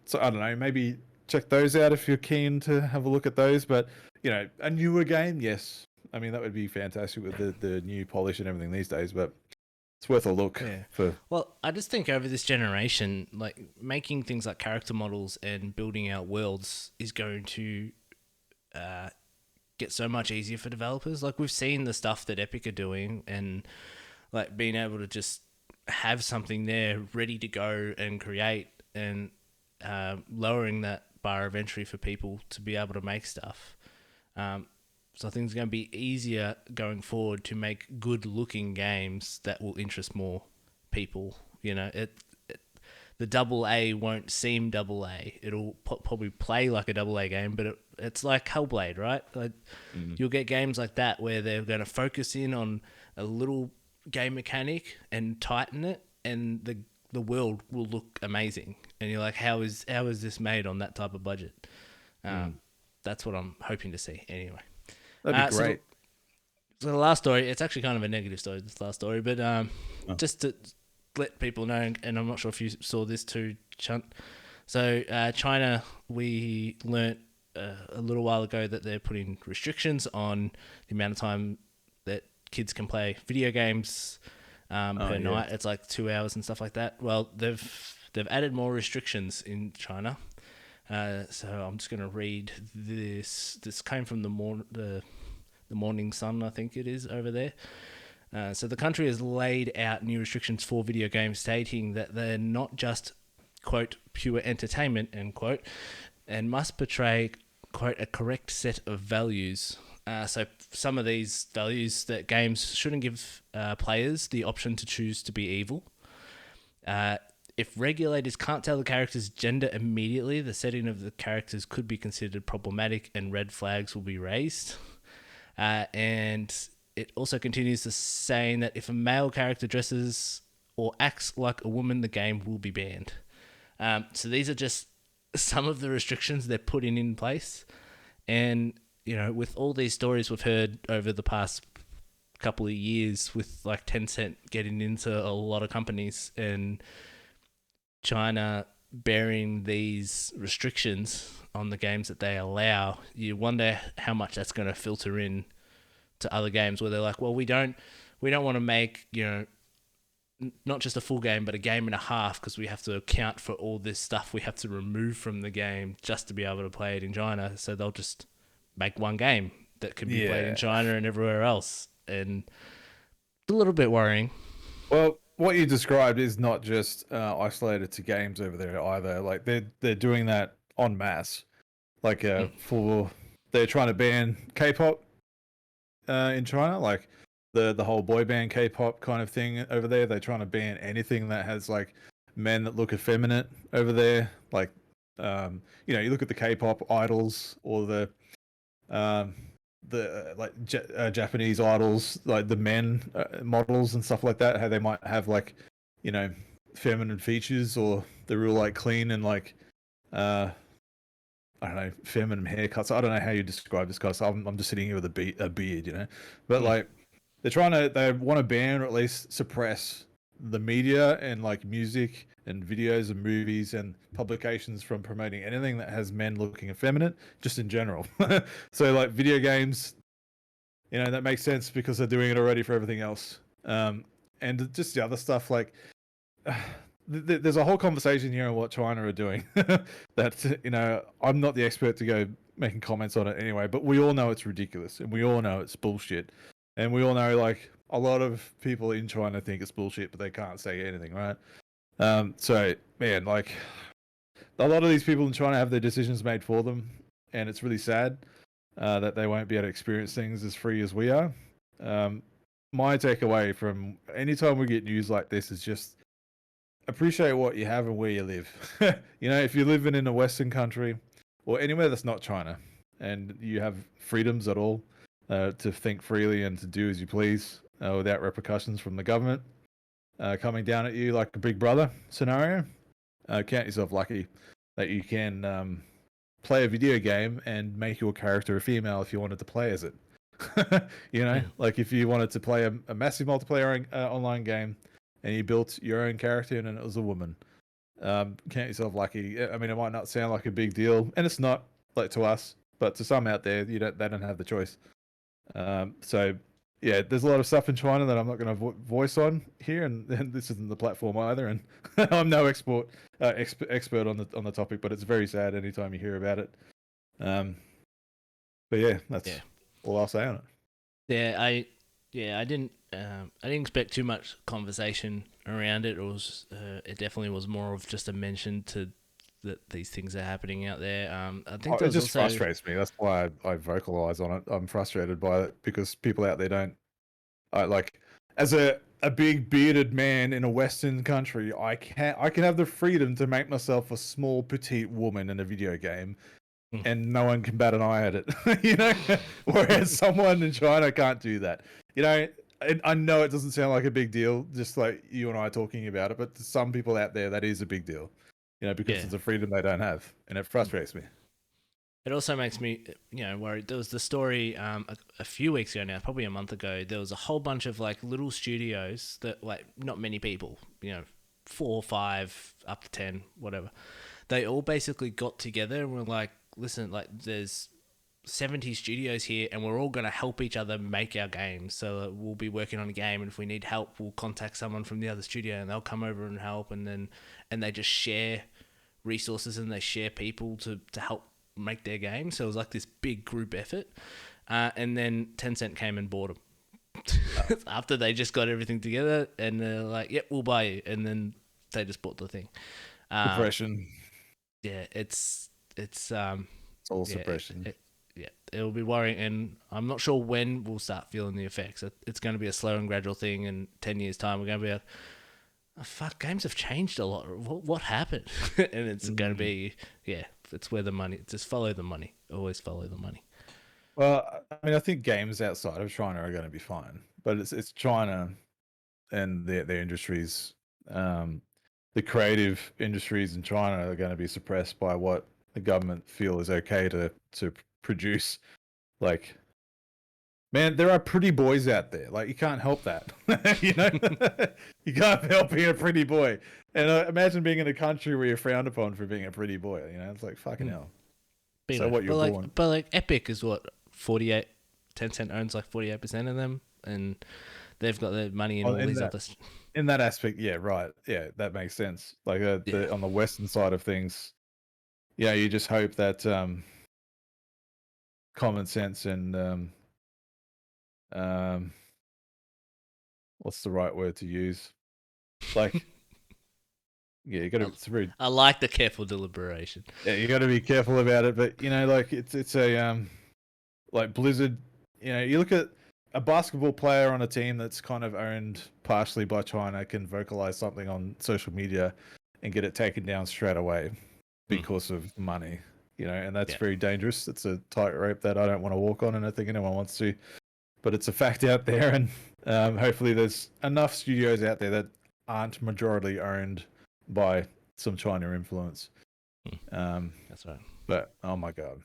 So I don't know, maybe check those out if you're keen to have a look at those. But you know, a newer game, yes. I mean, that would be fantastic with the new polish and everything these days. But it's worth a look. Yeah. Well, I just think over this generation, like making things like character models and building out worlds is going to get so much easier for developers. Like we've seen the stuff that Epic are doing, and like being able to just have something there ready to go and create, and lowering that bar of entry for people to be able to make stuff. So I think it's going to be easier going forward to make good-looking games that will interest more people. You know, the double A won't seem double A. It'll probably play like a double A game, but it's like Hellblade, right? Like you'll get games like that where they're going to focus in on a little game mechanic and tighten it, and the world will look amazing. And you're like, how is this made on that type of budget? That's what I'm hoping to see anyway. That'd be great. So the last story, it's actually kind of a negative story, this last story, but just to let people know, and I'm not sure if you saw this too, Chunt. So China, we learnt a little while ago that they're putting restrictions on the amount of time that kids can play video games per night. It's like 2 hours and stuff like that. Well, they've added more restrictions in China. So I'm just going to read this. This came from the Morning Sun, I think it is, over there. So the country has laid out new restrictions for video games, stating that they're not just, quote, pure entertainment, end quote, and must portray, quote, a correct set of values. So some of these values that games shouldn't give players the option to choose to be evil. If regulators can't tell the character's gender immediately, the setting of the characters could be considered problematic and red flags will be raised. And it also continues to saying that if a male character dresses or acts like a woman, the game will be banned. So these are just some of the restrictions they're putting in place. And, you know, with all these stories we've heard over the past couple of years with like Tencent getting into a lot of companies and China bearing these restrictions on the games that they allow, you wonder how much that's going to filter in to other games where they're like, well, we don't want to make, you know, not just a full game, but a game and a half, because we have to account for all this stuff we have to remove from the game just to be able to play it in China. So they'll just make one game that can be played in China and everywhere else. And it's a little bit worrying. Well, what you described is not just isolated to games over there either. Like they're doing that en masse. Like they're trying to ban K-pop in China, like the whole boy band K-pop kind of thing over there. They're trying to ban anything that has like men that look effeminate over there. Like you know, you look at the K-pop idols or the Japanese idols, like the men models and stuff like that, how they might have like, you know, feminine features, or they're real like clean and like I don't know, feminine haircuts. I don't know how you describe this guy. So I'm just sitting here with a beard, you know. But like they want to ban or at least suppress the media and like music and videos and movies and publications from promoting anything that has men looking effeminate, just in general. So like video games, you know, that makes sense because they're doing it already for everything else. And just the other stuff, like there's a whole conversation here on what China are doing that, you know, I'm not the expert to go making comments on it anyway, but we all know it's ridiculous and we all know it's bullshit. And we all know, like, a lot of people in China think it's bullshit, but they can't say anything, right? So, man, like, a lot of these people in China have their decisions made for them, and it's really sad that they won't be able to experience things as free as we are. My takeaway from any time we get news like this is just appreciate what you have and where you live. You know, if you're living in a Western country or anywhere that's not China and you have freedoms at all, to think freely and to do as you please without repercussions from the government coming down at you like a big brother scenario. Count yourself lucky that you can play a video game and make your character a female if you wanted to play as it. Like if you wanted to play a massive multiplayer online game and you built your own character and it was a woman. Count yourself lucky. I mean, it might not sound like a big deal, and it's not, like, to us, but to some out there, they don't have the choice. So yeah, there's a lot of stuff in China that I'm not going to voice on here, and this isn't the platform either. And I'm no expert on the topic, but it's very sad anytime you hear about it. But yeah, that's all I'll say on it. I didn't expect too much conversation around it. It definitely was more of just a mention to that these things are happening out there. I think it just frustrates me. That's why I vocalize on it. I'm frustrated by it because people out there don't. Like, as a big bearded man in a Western country, I can have the freedom to make myself a small petite woman in a video game, and no one can bat an eye at it. Whereas someone in China can't do that. I know it doesn't sound like a big deal, just like you and I talking about it, but to some people out there, that is a big deal. Because it's a freedom they don't have, and it frustrates me. It also makes me, worried. There was the story a few weeks ago now, probably a month ago. There was a whole bunch of like little studios that, like, not many people, 4 or 5 up to 10, whatever. They all basically got together and were like, listen, like, there's 70 studios here, and we're all going to help each other make our games. So we'll be working on a game, and if we need help, we'll contact someone from the other studio, and they'll come over and help. And they just share resources, and they share people to help make their game. So it was like this big group effort. And then Tencent came and bought them after they just got everything together, and they're like, "Yep, we'll buy you." And then they just bought the thing. Suppression. Yeah, it's all suppression. It'll be worrying, and I'm not sure when we'll start feeling the effects. It's going to be a slow and gradual thing. In 10 years' time, we're going to be like, oh, fuck, games have changed a lot. What happened? And it's going to be, it's where the money, just follow the money. Always follow the money. Well, I mean, I think games outside of China are going to be fine, but it's China and their industries, the creative industries in China are going to be suppressed by what the government feel is okay to produce. Like, man, there are pretty boys out there. Like, you can't help that. You can't help being a pretty boy. And imagine being in a country where you're frowned upon for being a pretty boy. It's like, fucking hell. So what you're born. But like Epic is what, 48. Tencent owns like 48% of them, and they've got their money in all these other. In that aspect, yeah, right, yeah, that makes sense. Like on the Western side of things, you just hope that common sense and what's the right word to use? Like, you got to. I like the careful deliberation. Yeah, you got to be careful about it, but like it's a like Blizzard. You look at a basketball player on a team that's kind of owned partially by China can vocalize something on social media and get it taken down straight away because of money. And that's very dangerous. It's a tightrope that I don't want to walk on, and I think anyone wants to. But it's a fact out there, and hopefully there's enough studios out there that aren't majority owned by some China influence. That's right. But oh my god,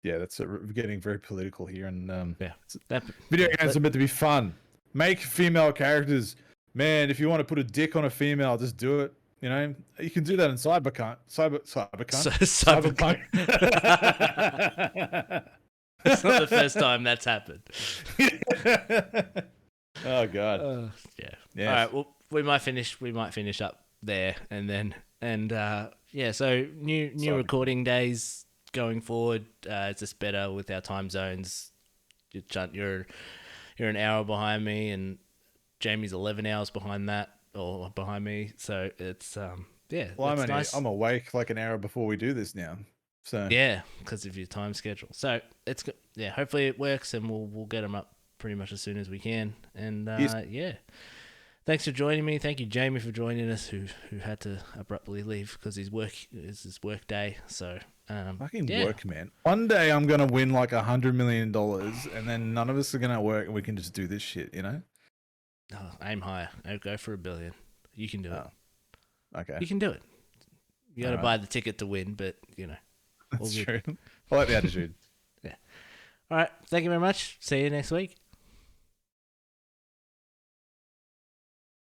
that's getting very political here, and video games are meant to be fun. Make female characters, man. If you want to put a dick on a female, just do it. You can do that in Cyberpunk. It's not the first time that's happened. Oh god. Yeah. All right. Well, we might finish up there, so new recording days going forward. It's just better with our time zones. You're an hour behind me, and Jamie's 11 hours behind me. So it's Well, I'm awake like an hour before we do this now. So because of your time schedule. So it's hopefully it works, and we'll get them up pretty much as soon as we can. And thanks for joining me. Thank you, Jamie, for joining us, who had to abruptly leave because his work day. So Fucking yeah. work, man. One day I'm gonna win like $100 million, and then none of us are gonna work, and we can just do this shit, you know? Oh, aim higher. Go for $1 billion. You can do it. Okay, You can do it. You got to Alright. buy the ticket to win, but all that's good. true. I like the attitude. All right. Thank you very much. See you next week.